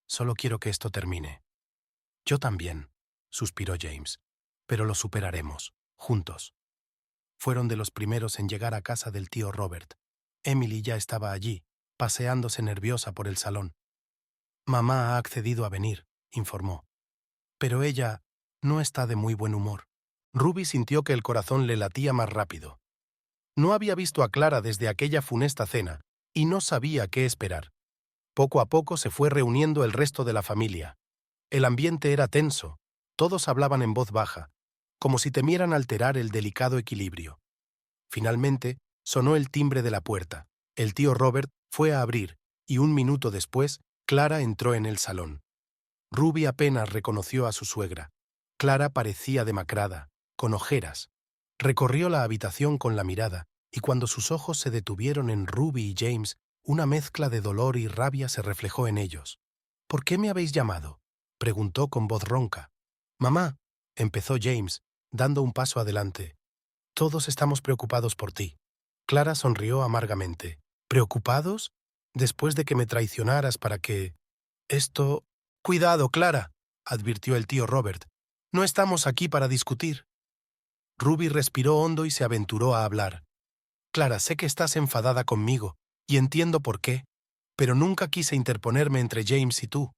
«Solo quiero que esto termine». «Yo también», suspiró James. «Pero lo superaremos, juntos». Fueron de los primeros en llegar a casa del tío Robert. Emily ya estaba allí, paseándose nerviosa por el salón. «Mamá ha accedido a venir», informó. «Pero ella no está de muy buen humor». Ruby sintió que el corazón le latía más rápido. No había visto a Clara desde aquella funesta cena y no sabía qué esperar. Poco a poco se fue reuniendo el resto de la familia. El ambiente era tenso, todos hablaban en voz baja, como si temieran alterar el delicado equilibrio. Finalmente, sonó el timbre de la puerta. El tío Robert fue a abrir y 1 minuto después, Clara entró en el salón. Ruby apenas reconoció a su suegra. Clara parecía demacrada, con ojeras. Recorrió la habitación con la mirada, y cuando sus ojos se detuvieron en Ruby y James, una mezcla de dolor y rabia se reflejó en ellos. «¿Por qué me habéis llamado?», preguntó con voz ronca. «Mamá», empezó James, dando un paso adelante. «Todos estamos preocupados por ti». Clara sonrió amargamente. «¿Preocupados? Después de que me traicionaras para que... esto...» «Cuidado, Clara», advirtió el tío Robert. «No estamos aquí para discutir». Ruby respiró hondo y se aventuró a hablar. «Clara, sé que estás enfadada conmigo, y entiendo por qué, pero nunca quise interponerme entre James y tú».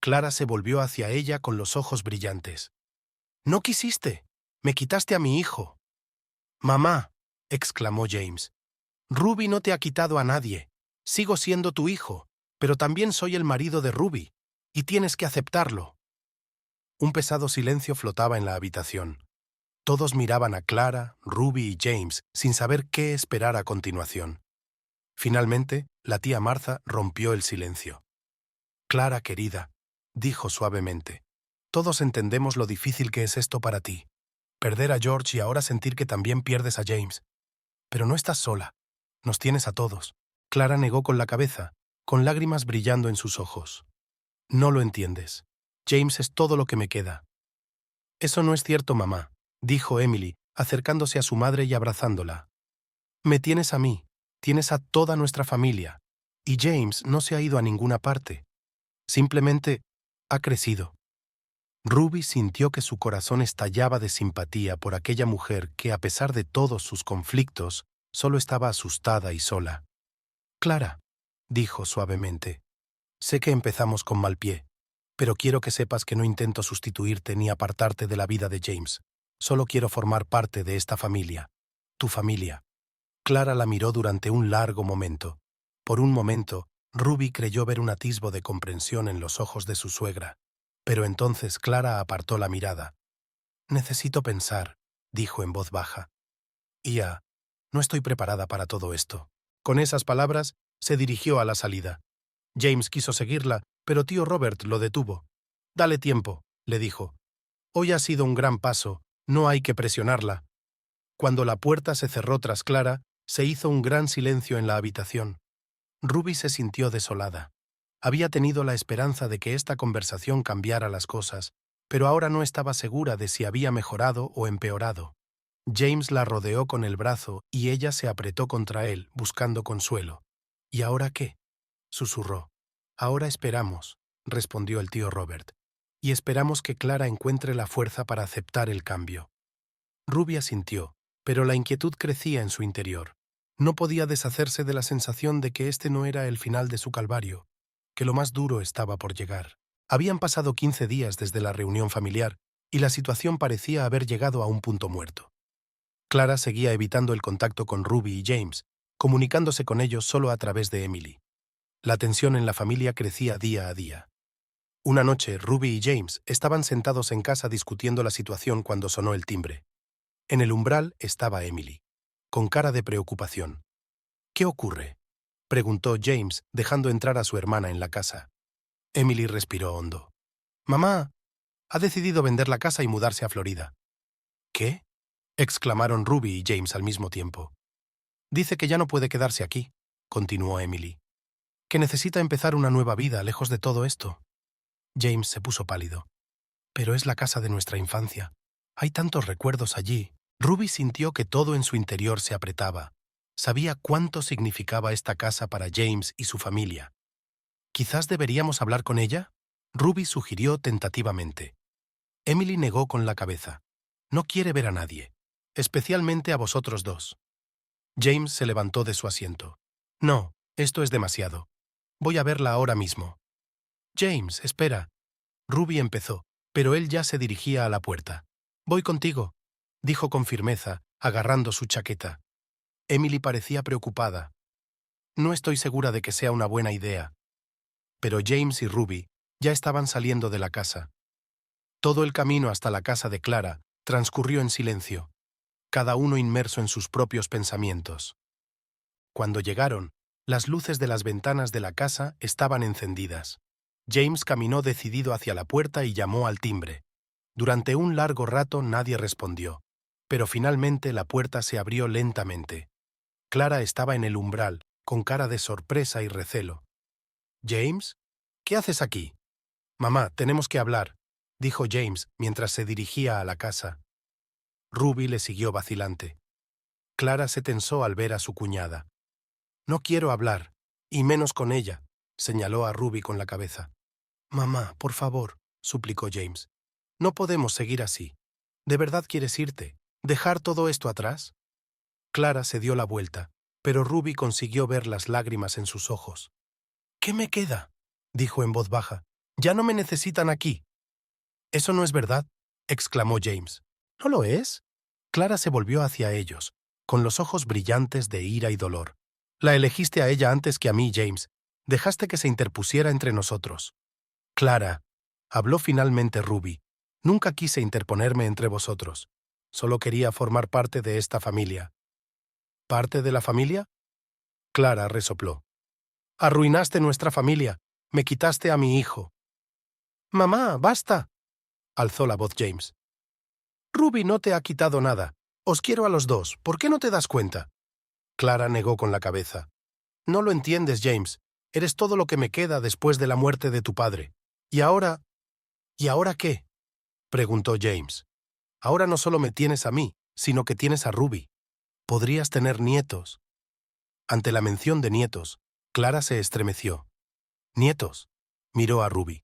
Clara se volvió hacia ella con los ojos brillantes. «No quisiste. Me quitaste a mi hijo». «Mamá», exclamó James, «Ruby no te ha quitado a nadie. Sigo siendo tu hijo, pero también soy el marido de Ruby, y tienes que aceptarlo». Un pesado silencio flotaba en la habitación. Todos miraban a Clara, Ruby y James sin saber qué esperar a continuación. Finalmente, la tía Martha rompió el silencio. «Clara, querida», dijo suavemente, «todos entendemos lo difícil que es esto para ti. Perder a George y ahora sentir que también pierdes a James. Pero no estás sola. Nos tienes a todos». Clara negó con la cabeza, con lágrimas brillando en sus ojos. «No lo entiendes. James es todo lo que me queda». «Eso no es cierto, mamá», dijo Emily, acercándose a su madre y abrazándola. «Me tienes a mí, tienes a toda nuestra familia, y James no se ha ido a ninguna parte. Simplemente ha crecido». Ruby sintió que su corazón estallaba de simpatía por aquella mujer que, a pesar de todos sus conflictos, solo estaba asustada y sola. «Clara», dijo suavemente, «sé que empezamos con mal pie, pero quiero que sepas que no intento sustituirte ni apartarte de la vida de James. Solo quiero formar parte de esta familia, tu familia». Clara la miró durante un largo momento. Por un momento, Ruby creyó ver un atisbo de comprensión en los ojos de su suegra, pero entonces Clara apartó la mirada. «Necesito pensar», dijo en voz baja. No estoy preparada para todo esto». Con esas palabras, se dirigió a la salida. James quiso seguirla, pero tío Robert lo detuvo. «Dale tiempo», le dijo. «Hoy ha sido un gran paso, no hay que presionarla». Cuando la puerta se cerró tras Clara, se hizo un gran silencio en la habitación. Ruby se sintió desolada. Había tenido la esperanza de que esta conversación cambiara las cosas, pero ahora no estaba segura de si había mejorado o empeorado. James la rodeó con el brazo y ella se apretó contra él, buscando consuelo. «¿Y ahora qué?», susurró. «Ahora esperamos», respondió el tío Robert, «y esperamos que Clara encuentre la fuerza para aceptar el cambio». Ruby asintió, pero la inquietud crecía en su interior. No podía deshacerse de la sensación de que este no era el final de su calvario, que lo más duro estaba por llegar. Habían pasado 15 días desde la reunión familiar y la situación parecía haber llegado a un punto muerto. Clara seguía evitando el contacto con Ruby y James, comunicándose con ellos solo a través de Emily. La tensión en la familia crecía día a día. Una noche, Ruby y James estaban sentados en casa discutiendo la situación cuando sonó el timbre. En el umbral estaba Emily, con cara de preocupación. «¿Qué ocurre?», preguntó James, dejando entrar a su hermana en la casa. Emily respiró hondo. «Mamá ha decidido vender la casa y mudarse a Florida». «¿Qué?», exclamaron Ruby y James al mismo tiempo. «Dice que ya no puede quedarse aquí», continuó Emily. «Que necesita empezar una nueva vida lejos de todo esto». James se puso pálido. «Pero es la casa de nuestra infancia. Hay tantos recuerdos allí». Ruby sintió que todo en su interior se apretaba. Sabía cuánto significaba esta casa para James y su familia. «¿Quizás deberíamos hablar con ella?», Ruby sugirió tentativamente. Emily negó con la cabeza. «No quiere ver a nadie, especialmente a vosotros dos». James se levantó de su asiento. «No, esto es demasiado. Voy a verla ahora mismo». «James, espera». Ruby empezó, pero él ya se dirigía a la puerta. «Voy contigo», dijo con firmeza, agarrando su chaqueta. Emily parecía preocupada. «No estoy segura de que sea una buena idea». Pero James y Ruby ya estaban saliendo de la casa. Todo el camino hasta la casa de Clara transcurrió en silencio, cada uno inmerso en sus propios pensamientos. Cuando llegaron, las luces de las ventanas de la casa estaban encendidas. James caminó decidido hacia la puerta y llamó al timbre. Durante un largo rato nadie respondió, pero finalmente la puerta se abrió lentamente. Clara estaba en el umbral, con cara de sorpresa y recelo. «¿James? ¿Qué haces aquí?» «Mamá, tenemos que hablar», dijo James mientras se dirigía a la casa. Ruby le siguió vacilante. Clara se tensó al ver a su cuñada. «No quiero hablar, y menos con ella», señaló a Ruby con la cabeza. «Mamá, por favor», suplicó James. «No podemos seguir así. ¿De verdad quieres irte? ¿Dejar todo esto atrás?» Clara se dio la vuelta, pero Ruby consiguió ver las lágrimas en sus ojos. «¿Qué me queda?», dijo en voz baja. «Ya no me necesitan aquí». «Eso no es verdad», exclamó James. «¿No lo es?». Clara se volvió hacia ellos, con los ojos brillantes de ira y dolor. «La elegiste a ella antes que a mí, James. Dejaste que se interpusiera entre nosotros». «Clara», habló finalmente Ruby, «nunca quise interponerme entre vosotros. Solo quería formar parte de esta familia». «¿Parte de la familia?». Clara resopló. «Arruinaste nuestra familia. Me quitaste a mi hijo». «Mamá, basta», alzó la voz James. «Ruby no te ha quitado nada. Os quiero a los dos. ¿Por qué no te das cuenta?». Clara negó con la cabeza. «No lo entiendes, James. Eres todo lo que me queda después de la muerte de tu padre. ¿Y ahora? ¿Y ahora qué?», preguntó James. «Ahora no solo me tienes a mí, sino que tienes a Ruby. Podrías tener nietos». Ante la mención de nietos, Clara se estremeció. «¿Nietos?», miró a Ruby.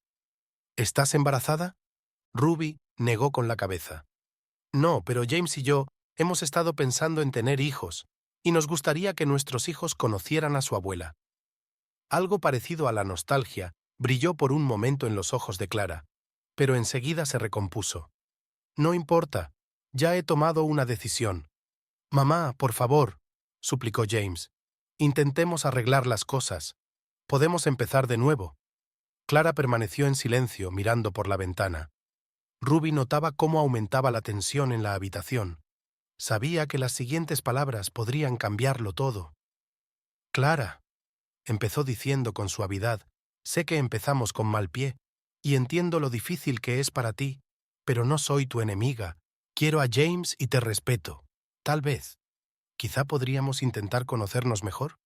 «¿Estás embarazada?». Ruby negó con la cabeza. «No, pero James y yo hemos estado pensando en tener hijos, y nos gustaría que nuestros hijos conocieran a su abuela». Algo parecido a la nostalgia brilló por un momento en los ojos de Clara, pero enseguida se recompuso. «No importa, ya he tomado una decisión». «Mamá, por favor», suplicó James, «intentemos arreglar las cosas. Podemos empezar de nuevo». Clara permaneció en silencio, mirando por la ventana. Ruby notaba cómo aumentaba la tensión en la habitación. Sabía que las siguientes palabras podrían cambiarlo todo. «Clara», empezó diciendo con suavidad, «sé que empezamos con mal pie, y entiendo lo difícil que es para ti, pero no soy tu enemiga. Quiero a James y te respeto. Tal vez. Quizá podríamos intentar conocernos mejor».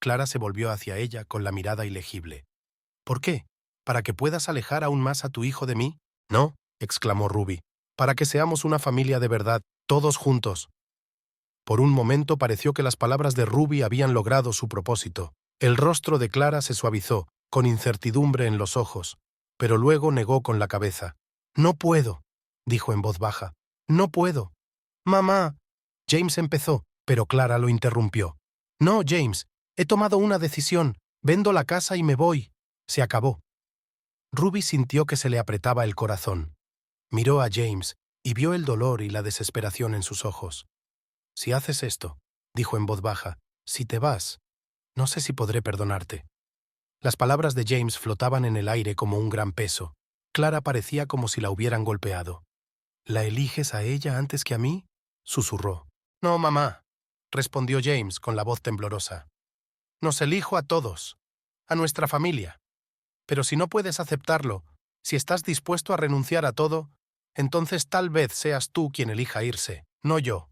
Clara se volvió hacia ella con la mirada ilegible. «¿Por qué? ¿Para que puedas alejar aún más a tu hijo de mí?». «No», exclamó Ruby, «para que seamos una familia de verdad, todos juntos». Por un momento pareció que las palabras de Ruby habían logrado su propósito. El rostro de Clara se suavizó, con incertidumbre en los ojos, pero luego negó con la cabeza. «No puedo», dijo en voz baja. «No puedo». «Mamá», James empezó, pero Clara lo interrumpió. No, James, he tomado una decisión. Vendo la casa y me voy. Se acabó. Ruby sintió que se le apretaba el corazón. Miró a James y vio el dolor y la desesperación en sus ojos. Si haces esto, dijo en voz baja, si te vas, no sé si podré perdonarte. Las palabras de James flotaban en el aire como un gran peso. Clara parecía como si la hubieran golpeado. ¿La eliges a ella antes que a mí?, susurró. No, mamá, respondió James con la voz temblorosa. Nos elijo a todos, a nuestra familia. Pero si no puedes aceptarlo, si estás dispuesto a renunciar a todo, entonces tal vez seas tú quien elija irse, no yo.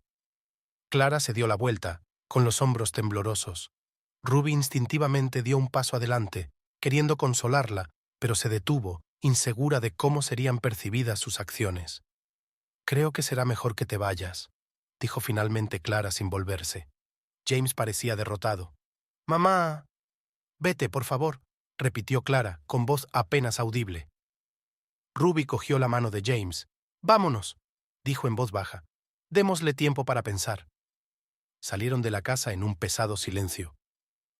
Clara se dio la vuelta, con los hombros temblorosos. Ruby instintivamente dio un paso adelante, queriendo consolarla, pero se detuvo, insegura de cómo serían percibidas sus acciones. Creo que será mejor que te vayas, dijo finalmente Clara sin volverse. James parecía derrotado. Mamá. Vete, por favor, repitió Clara, con voz apenas audible. Ruby cogió la mano de James. Vámonos, dijo en voz baja. Démosle tiempo para pensar. Salieron de la casa en un pesado silencio.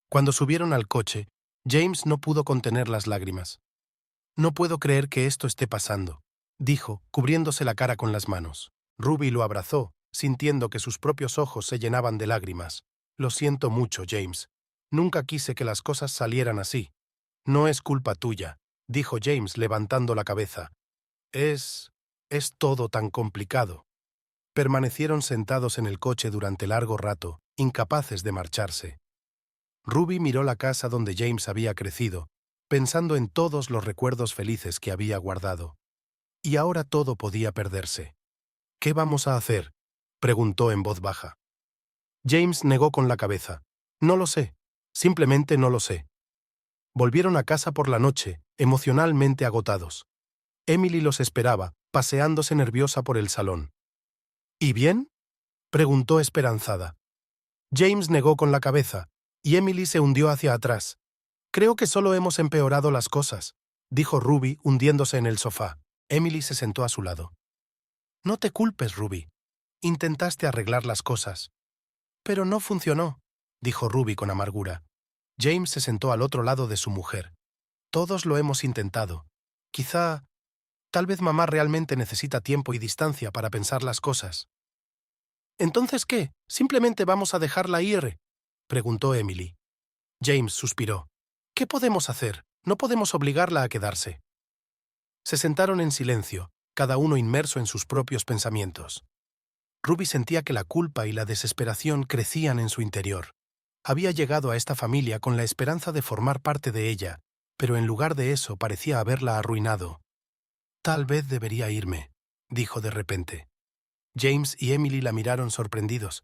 Cuando subieron al coche, James no pudo contener las lágrimas. No puedo creer que esto esté pasando, dijo, cubriéndose la cara con las manos. Ruby lo abrazó, sintiendo que sus propios ojos se llenaban de lágrimas. Lo siento mucho, James. Nunca quise que las cosas salieran así. No es culpa tuya, dijo James levantando la cabeza. Es todo tan complicado. Permanecieron sentados en el coche durante largo rato, incapaces de marcharse. Ruby miró la casa donde James había crecido, pensando en todos los recuerdos felices que había guardado. Y ahora todo podía perderse. ¿Qué vamos a hacer?, preguntó en voz baja. James negó con la cabeza. No lo sé, simplemente no lo sé. Volvieron a casa por la noche, emocionalmente agotados. Emily los esperaba, paseándose nerviosa por el salón. ¿Y bien?, preguntó esperanzada. James negó con la cabeza, y Emily se hundió hacia atrás. Creo que solo hemos empeorado las cosas, dijo Ruby hundiéndose en el sofá. Emily se sentó a su lado. No te culpes, Ruby. Intentaste arreglar las cosas. Pero no funcionó, dijo Ruby con amargura. James se sentó al otro lado de su mujer. Todos lo hemos intentado. Tal vez mamá realmente necesita tiempo y distancia para pensar las cosas. ¿Entonces qué? ¿Simplemente vamos a dejarla ir?, preguntó Emily. James suspiró. ¿Qué podemos hacer? No podemos obligarla a quedarse. Se sentaron en silencio, cada uno inmerso en sus propios pensamientos. Ruby sentía que la culpa y la desesperación crecían en su interior. Había llegado a esta familia con la esperanza de formar parte de ella, pero en lugar de eso parecía haberla arruinado. Tal vez debería irme, dijo de repente. James y Emily la miraron sorprendidos.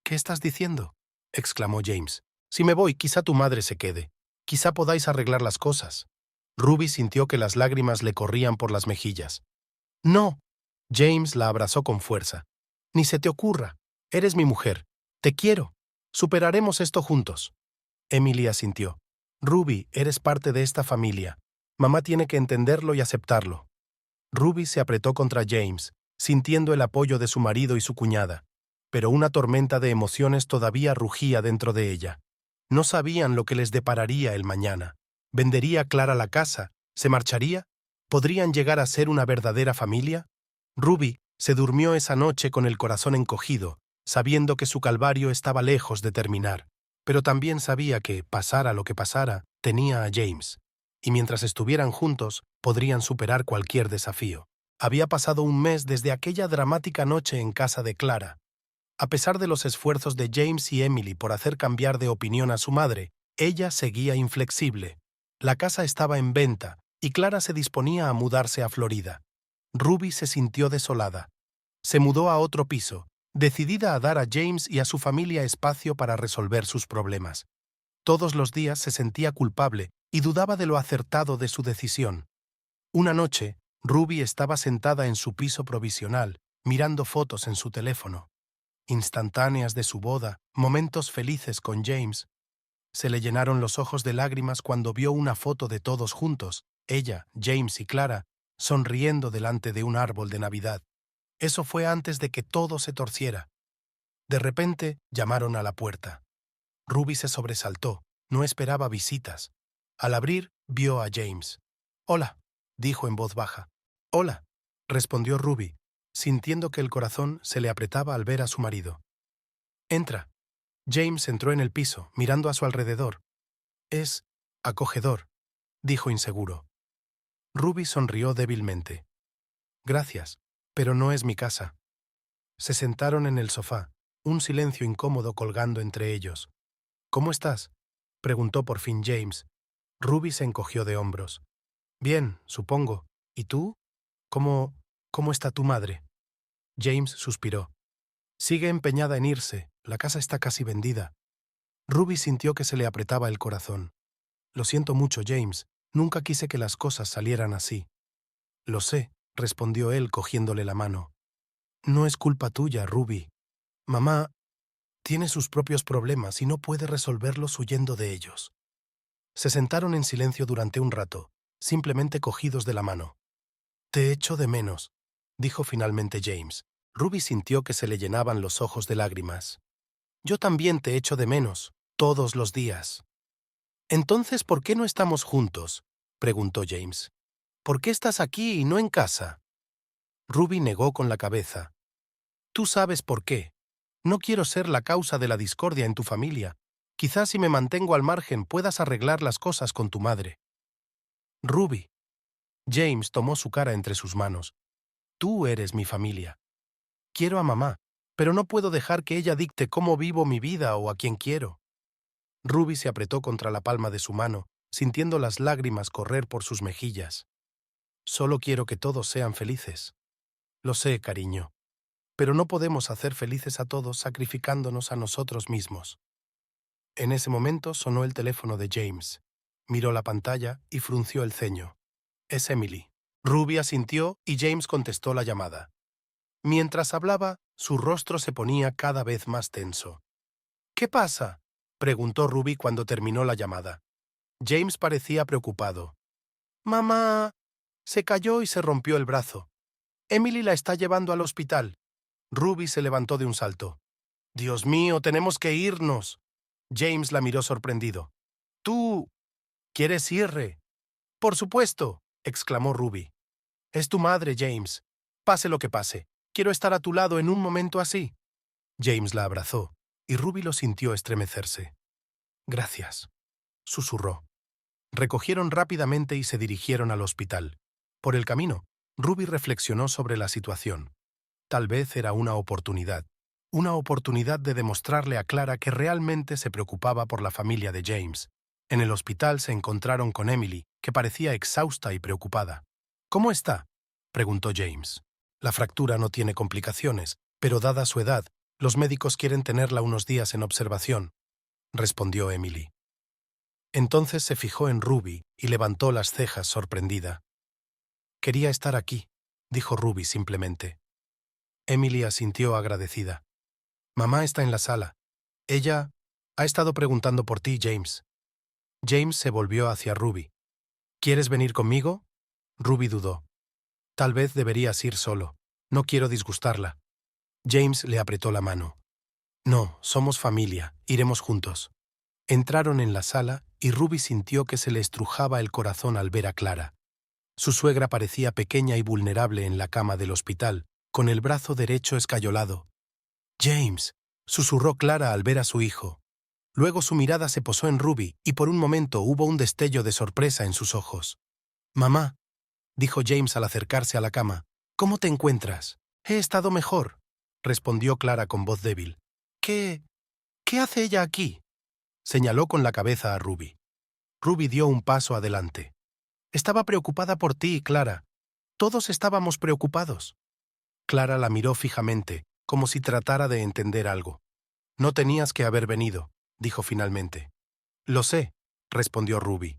¿Qué estás diciendo?, exclamó James. Si me voy, quizá tu madre se quede. Quizá podáis arreglar las cosas. Ruby sintió que las lágrimas le corrían por las mejillas. No. James la abrazó con fuerza. Ni se te ocurra. Eres mi mujer. Te quiero. Superaremos esto juntos. Emily asintió. Ruby, eres parte de esta familia. Mamá tiene que entenderlo y aceptarlo. Ruby se apretó contra James, sintiendo el apoyo de su marido y su cuñada, pero una tormenta de emociones todavía rugía dentro de ella. No sabían lo que les depararía el mañana. ¿Vendería Clara la casa? ¿Se marcharía? ¿Podrían llegar a ser una verdadera familia? Ruby se durmió esa noche con el corazón encogido, sabiendo que su calvario estaba lejos de terminar, pero también sabía que, pasara lo que pasara, tenía a James, y mientras estuvieran juntos, podrían superar cualquier desafío. Había pasado un mes desde aquella dramática noche en casa de Clara. A pesar de los esfuerzos de James y Emily por hacer cambiar de opinión a su madre, ella seguía inflexible. La casa estaba en venta, y Clara se disponía a mudarse a Florida. Ruby se sintió desolada. Se mudó a otro piso, decidida a dar a James y a su familia espacio para resolver sus problemas. Todos los días se sentía culpable y dudaba de lo acertado de su decisión. Una noche, Ruby estaba sentada en su piso provisional, mirando fotos en su teléfono. Instantáneas de su boda, momentos felices con James. Se le llenaron los ojos de lágrimas cuando vio una foto de todos juntos, ella, James y Clara, sonriendo delante de un árbol de Navidad. Eso fue antes de que todo se torciera. De repente, llamaron a la puerta. Ruby se sobresaltó. No esperaba visitas. Al abrir, vio a James. «Hola», dijo en voz baja. «Hola», respondió Ruby, sintiendo que el corazón se le apretaba al ver a su marido. «Entra». James entró en el piso, mirando a su alrededor. «Es acogedor», dijo inseguro. Ruby sonrió débilmente. «Gracias, pero no es mi casa». Se sentaron en el sofá, un silencio incómodo colgando entre ellos. «¿Cómo estás?», preguntó por fin James. Ruby se encogió de hombros. «Bien, supongo. ¿Y tú? ¿Cómo está tu madre?» James suspiró. «Sigue empeñada en irse. La casa está casi vendida». Ruby sintió que se le apretaba el corazón. «Lo siento mucho, James. Nunca quise que las cosas salieran así». «Lo sé», respondió él cogiéndole la mano. «No es culpa tuya, Ruby. Mamá tiene sus propios problemas y no puede resolverlos huyendo de ellos». Se sentaron en silencio durante un rato, simplemente cogidos de la mano. «Te echo de menos», dijo finalmente James. Ruby sintió que se le llenaban los ojos de lágrimas. «Yo también te echo de menos, todos los días». «Entonces, ¿por qué no estamos juntos?», preguntó James. «¿Por qué estás aquí y no en casa?». Ruby negó con la cabeza. «Tú sabes por qué. No quiero ser la causa de la discordia en tu familia. Quizás si me mantengo al margen puedas arreglar las cosas con tu madre». «Ruby». James tomó su cara entre sus manos. «Tú eres mi familia. Quiero a mamá, pero no puedo dejar que ella dicte cómo vivo mi vida o a quién quiero». Ruby se apretó contra la palma de su mano, sintiendo las lágrimas correr por sus mejillas. «Solo quiero que todos sean felices». «Lo sé, cariño. Pero no podemos hacer felices a todos sacrificándonos a nosotros mismos». En ese momento sonó el teléfono de James. Miró la pantalla y frunció el ceño. «Es Emily». Ruby asintió y James contestó la llamada. Mientras hablaba, su rostro se ponía cada vez más tenso. «¿Qué pasa?», preguntó Ruby cuando terminó la llamada. James parecía preocupado. «Mamá se cayó y se rompió el brazo. Emily la está llevando al hospital». Ruby se levantó de un salto. «Dios mío, tenemos que irnos». James la miró sorprendido. «¿Tú quieres ir?» «Por supuesto», exclamó Ruby. «Es tu madre, James. Pase lo que pase. Quiero estar a tu lado en un momento así». James la abrazó, y Ruby lo sintió estremecerse. «Gracias», susurró. Recogieron rápidamente y se dirigieron al hospital. Por el camino, Ruby reflexionó sobre la situación. Tal vez era una oportunidad de demostrarle a Clara que realmente se preocupaba por la familia de James. En el hospital se encontraron con Emily, que parecía exhausta y preocupada. «¿Cómo está?», preguntó James. «La fractura no tiene complicaciones, pero dada su edad, los médicos quieren tenerla unos días en observación», respondió Emily. Entonces se fijó en Ruby y levantó las cejas sorprendida. «Quería estar aquí», dijo Ruby simplemente. Emily asintió agradecida. «Mamá está en la sala. Ella ha estado preguntando por ti, James». James se volvió hacia Ruby. «¿Quieres venir conmigo?». Ruby dudó. «Tal vez deberías ir solo. No quiero disgustarla». James le apretó la mano. «No, somos familia. Iremos juntos». Entraron en la sala y Ruby sintió que se le estrujaba el corazón al ver a Clara. Su suegra parecía pequeña y vulnerable en la cama del hospital, con el brazo derecho escayolado. «James», susurró Clara al ver a su hijo. Luego su mirada se posó en Ruby y por un momento hubo un destello de sorpresa en sus ojos. «Mamá», dijo James al acercarse a la cama, «¿cómo te encuentras?». «He estado mejor», respondió Clara con voz débil. «¿Qué hace ella aquí?», señaló con la cabeza a Ruby. Ruby dio un paso adelante. «Estaba preocupada por ti, Clara. Todos estábamos preocupados». Clara la miró fijamente, como si tratara de entender algo. «No tenías que haber venido», dijo finalmente. «Lo sé», respondió Ruby.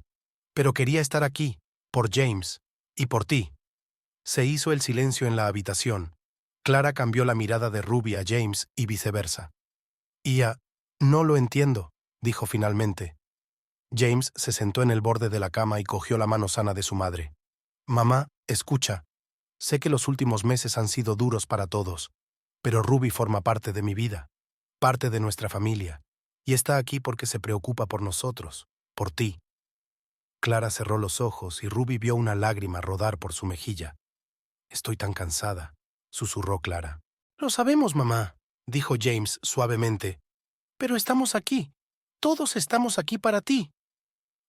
«Pero quería estar aquí, por James, y por ti». Se hizo el silencio en la habitación. Clara cambió la mirada de Ruby a James y viceversa. «No lo entiendo», dijo finalmente. James se sentó en el borde de la cama y cogió la mano sana de su madre. «Mamá, escucha. Sé que los últimos meses han sido duros para todos, pero Ruby forma parte de mi vida, parte de nuestra familia, Y está aquí porque se preocupa por nosotros, por ti. Clara cerró los ojos y Ruby vio una lágrima rodar por su mejilla. Estoy tan cansada, susurró Clara. Lo sabemos, mamá, dijo James suavemente. Pero estamos aquí. Todos estamos aquí para ti.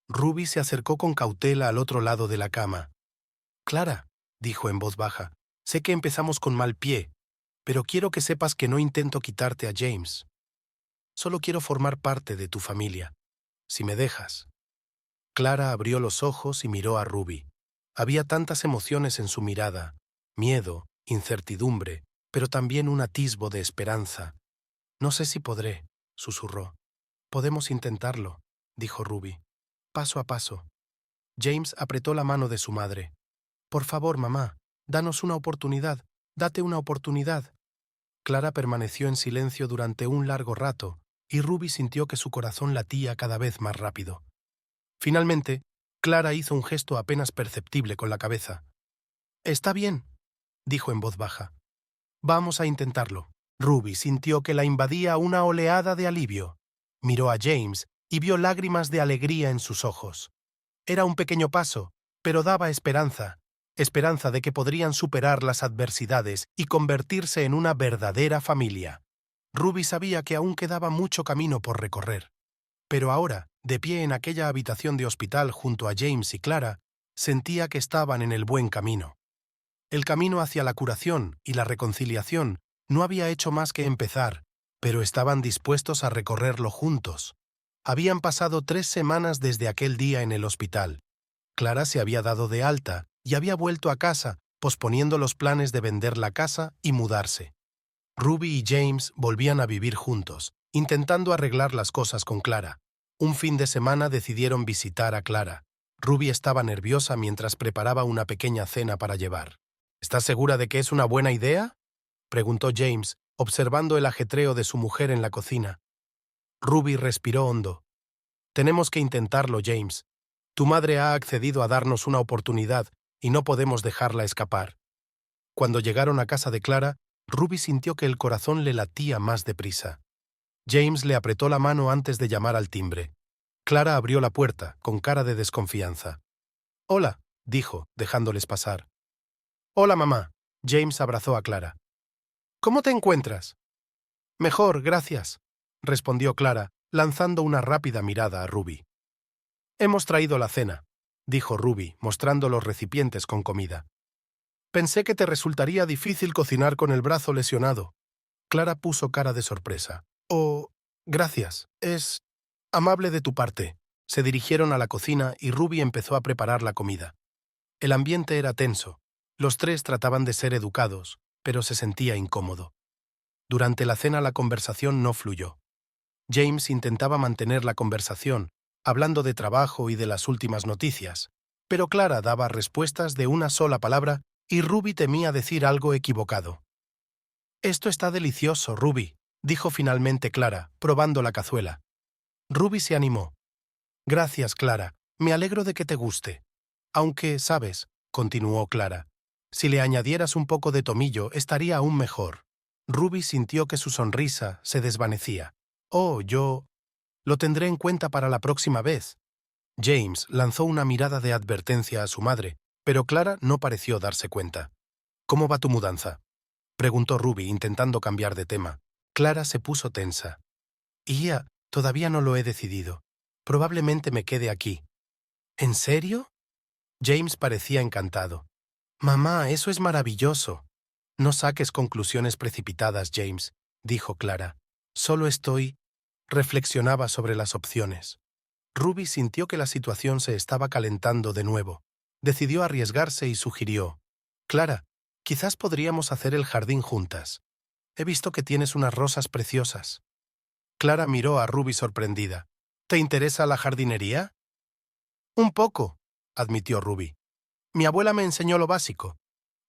Ruby se acercó con cautela al otro lado de la cama. Clara, dijo en voz baja, sé que empezamos con mal pie, pero quiero que sepas que no intento quitarte a James. Solo quiero formar parte de tu familia, si me dejas. Clara abrió los ojos y miró a Ruby. Había tantas emociones en su mirada, miedo, incertidumbre, pero también un atisbo de esperanza. No sé si podré, susurró. Podemos intentarlo, dijo Ruby. Paso a paso. James apretó la mano de su madre. Por favor, mamá, danos una oportunidad, date una oportunidad. Clara permaneció en silencio durante un largo rato, y Ruby sintió que su corazón latía cada vez más rápido. Finalmente, Clara hizo un gesto apenas perceptible con la cabeza. Está bien, dijo en voz baja. Vamos a intentarlo. Ruby sintió que la invadía una oleada de alivio. Miró a James y vio lágrimas de alegría en sus ojos. Era un pequeño paso, pero daba esperanza, esperanza de que podrían superar las adversidades y convertirse en una verdadera familia. Ruby sabía que aún quedaba mucho camino por recorrer. Pero ahora, de pie en aquella habitación de hospital junto a James y Clara, sentía que estaban en el buen camino. El camino hacia la curación y la reconciliación no había hecho más que empezar, pero estaban dispuestos a recorrerlo juntos. Habían pasado 3 semanas desde aquel día en el hospital. Clara se había dado de alta y había vuelto a casa, posponiendo los planes de vender la casa y mudarse. Ruby y James volvían a vivir juntos, intentando arreglar las cosas con Clara. Un fin de semana decidieron visitar a Clara. Ruby estaba nerviosa mientras preparaba una pequeña cena para llevar. ¿Estás segura de que es una buena idea?, preguntó James, observando el ajetreo de su mujer en la cocina. Ruby respiró hondo. Tenemos que intentarlo, James. Tu madre ha accedido a darnos una oportunidad y no podemos dejarla escapar. Cuando llegaron a casa de Clara, Ruby sintió que el corazón le latía más deprisa. James le apretó la mano antes de llamar al timbre. Clara abrió la puerta, con cara de desconfianza. «Hola», dijo, dejándoles pasar. «Hola, mamá». James abrazó a Clara. «¿Cómo te encuentras?» «Mejor, gracias», respondió Clara, lanzando una rápida mirada a Ruby. «Hemos traído la cena», dijo Ruby, mostrando los recipientes con comida. «Pensé que te resultaría difícil cocinar con el brazo lesionado». Clara puso cara de sorpresa. «Oh, gracias. Es amable de tu parte». Se dirigieron a la cocina y Ruby empezó a preparar la comida. El ambiente era tenso. Los tres trataban de ser educados, pero se sentía incómodo. Durante la cena la conversación no fluyó. James intentaba mantener la conversación, hablando de trabajo y de las últimas noticias, pero Clara daba respuestas de una sola palabra y Ruby temía decir algo equivocado. «Esto está delicioso, Ruby», dijo finalmente Clara, probando la cazuela. Ruby se animó. «Gracias, Clara. Me alegro de que te guste. Aunque, sabes», continuó Clara, «si le añadieras un poco de tomillo estaría aún mejor». Ruby sintió que su sonrisa se desvanecía. «Oh, yo lo tendré en cuenta para la próxima vez». James lanzó una mirada de advertencia a su madre, pero Clara no pareció darse cuenta. «¿Cómo va tu mudanza?», preguntó Ruby, intentando cambiar de tema. Clara se puso tensa. Todavía no lo he decidido. Probablemente me quede aquí». «¿En serio?». James parecía encantado. «Mamá, eso es maravilloso». «No saques conclusiones precipitadas, James», dijo Clara. «Solo estoy…» Reflexionaba sobre las opciones. Ruby sintió que la situación se estaba calentando de nuevo. Decidió arriesgarse y sugirió: «Clara, quizás podríamos hacer el jardín juntas. He visto que tienes unas rosas preciosas». Clara miró a Ruby sorprendida. «¿Te interesa la jardinería?». «Un poco», admitió Ruby. «Mi abuela me enseñó lo básico.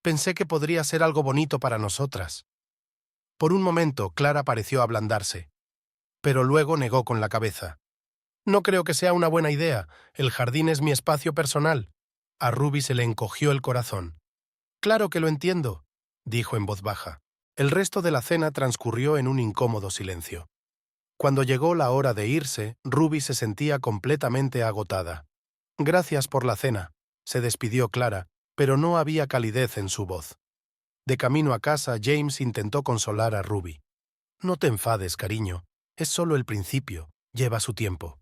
Pensé que podría ser algo bonito para nosotras». Por un momento, Clara pareció ablandarse, pero luego negó con la cabeza. «No creo que sea una buena idea. El jardín es mi espacio personal». A Ruby se le encogió el corazón. «Claro que lo entiendo», dijo en voz baja. El resto de la cena transcurrió en un incómodo silencio. Cuando llegó la hora de irse, Ruby se sentía completamente agotada. «Gracias por la cena», se despidió Clara, pero no había calidez en su voz. De camino a casa, James intentó consolar a Ruby. «No te enfades, cariño. Es solo el principio. Lleva su tiempo».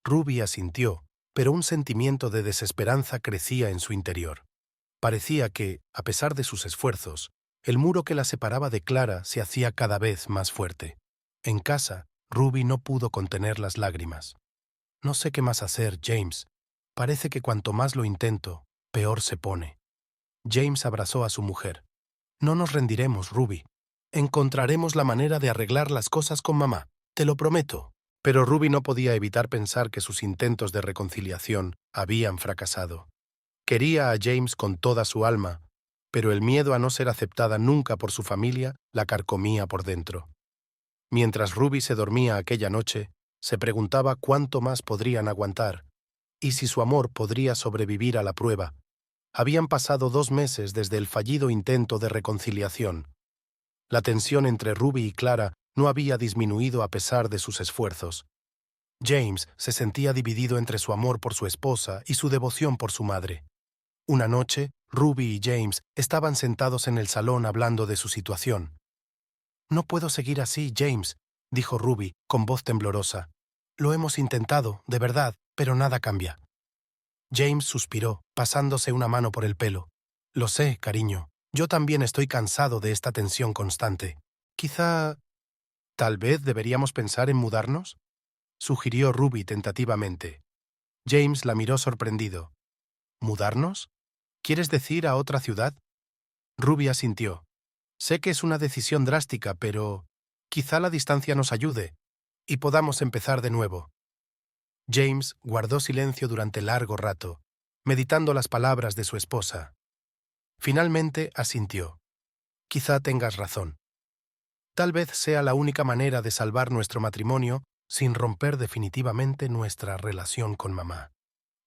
Ruby asintió, pero un sentimiento de desesperanza crecía en su interior. Parecía que, a pesar de sus esfuerzos, el muro que la separaba de Clara se hacía cada vez más fuerte. En casa, Ruby no pudo contener las lágrimas. «No sé qué más hacer, James. Parece que cuanto más lo intento, peor se pone». James abrazó a su mujer. «No nos rendiremos, Ruby. Encontraremos la manera de arreglar las cosas con mamá, te lo prometo». Pero Ruby no podía evitar pensar que sus intentos de reconciliación habían fracasado. Quería a James con toda su alma, pero el miedo a no ser aceptada nunca por su familia la carcomía por dentro. Mientras Ruby se dormía aquella noche, se preguntaba cuánto más podrían aguantar, y si su amor podría sobrevivir a la prueba. Habían pasado 2 meses desde el fallido intento de reconciliación. La tensión entre Ruby y Clara no había disminuido a pesar de sus esfuerzos. James se sentía dividido entre su amor por su esposa y su devoción por su madre. Una noche, Ruby y James estaban sentados en el salón hablando de su situación. «No puedo seguir así, James», dijo Ruby con voz temblorosa. «Lo hemos intentado, de verdad, pero nada cambia». James suspiró, pasándose una mano por el pelo. «Lo sé, cariño. Yo también estoy cansado de esta tensión constante. Quizá... ¿Tal vez deberíamos pensar en mudarnos?», sugirió Ruby tentativamente. James la miró sorprendido. «¿Mudarnos? ¿Quieres decir a otra ciudad?». Ruby asintió. «Sé que es una decisión drástica, pero quizá la distancia nos ayude y podamos empezar de nuevo». James guardó silencio durante largo rato, meditando las palabras de su esposa. Finalmente asintió. «Quizá tengas razón. Tal vez sea la única manera de salvar nuestro matrimonio sin romper definitivamente nuestra relación con mamá».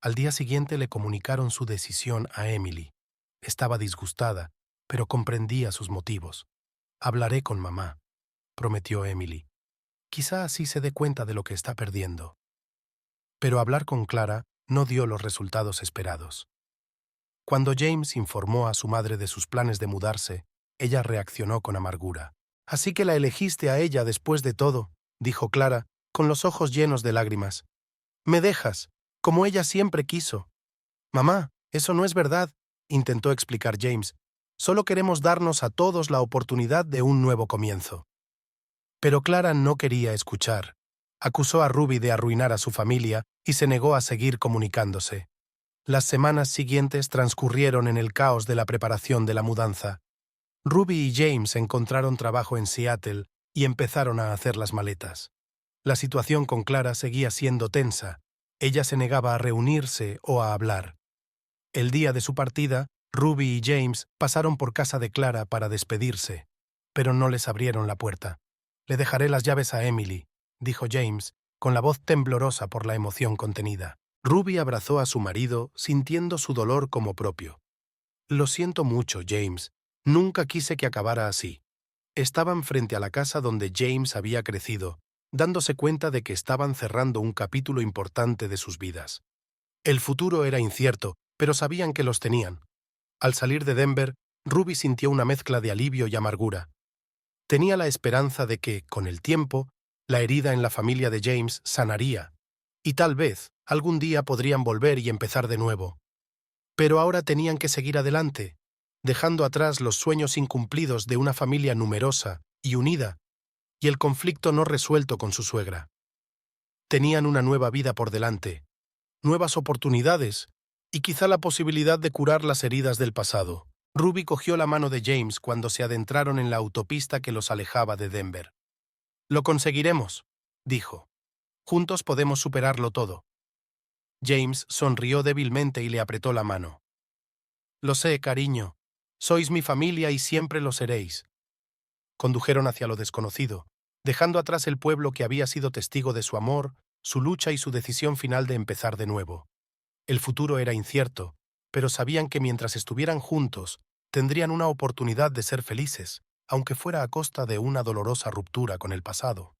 Al día siguiente le comunicaron su decisión a Emily. Estaba disgustada, pero comprendía sus motivos. «Hablaré con mamá», prometió Emily. «Quizá así se dé cuenta de lo que está perdiendo». Pero hablar con Clara no dio los resultados esperados. Cuando James informó a su madre de sus planes de mudarse, ella reaccionó con amargura. «Así que la elegiste a ella después de todo», dijo Clara, con los ojos llenos de lágrimas. «Me dejas, como ella siempre quiso». «Mamá, eso no es verdad», intentó explicar James. «Solo queremos darnos a todos la oportunidad de un nuevo comienzo». Pero Clara no quería escuchar. Acusó a Ruby de arruinar a su familia y se negó a seguir comunicándose. Las semanas siguientes transcurrieron en el caos de la preparación de la mudanza. Ruby y James encontraron trabajo en Seattle y empezaron a hacer las maletas. La situación con Clara seguía siendo tensa. Ella se negaba a reunirse o a hablar. El día de su partida, Ruby y James pasaron por casa de Clara para despedirse, pero no les abrieron la puerta. «Le dejaré las llaves a Emily», dijo James, con la voz temblorosa por la emoción contenida. Ruby abrazó a su marido, sintiendo su dolor como propio. «Lo siento mucho, James. Nunca quise que acabara así». Estaban frente a la casa donde James había crecido, dándose cuenta de que estaban cerrando un capítulo importante de sus vidas. El futuro era incierto, pero sabían que los tenían. Al salir de Denver, Ruby sintió una mezcla de alivio y amargura. Tenía la esperanza de que, con el tiempo, la herida en la familia de James sanaría, y tal vez algún día podrían volver y empezar de nuevo. Pero ahora tenían que seguir adelante, dejando atrás los sueños incumplidos de una familia numerosa y unida, y el conflicto no resuelto con su suegra. Tenían una nueva vida por delante, nuevas oportunidades, y quizá la posibilidad de curar las heridas del pasado. Ruby cogió la mano de James cuando se adentraron en la autopista que los alejaba de Denver. «Lo conseguiremos», dijo. «Juntos podemos superarlo todo». James sonrió débilmente y le apretó la mano. «Lo sé, cariño. Sois mi familia y siempre lo seréis». Condujeron hacia lo desconocido, dejando atrás el pueblo que había sido testigo de su amor, su lucha y su decisión final de empezar de nuevo. El futuro era incierto, pero sabían que mientras estuvieran juntos, tendrían una oportunidad de ser felices, aunque fuera a costa de una dolorosa ruptura con el pasado.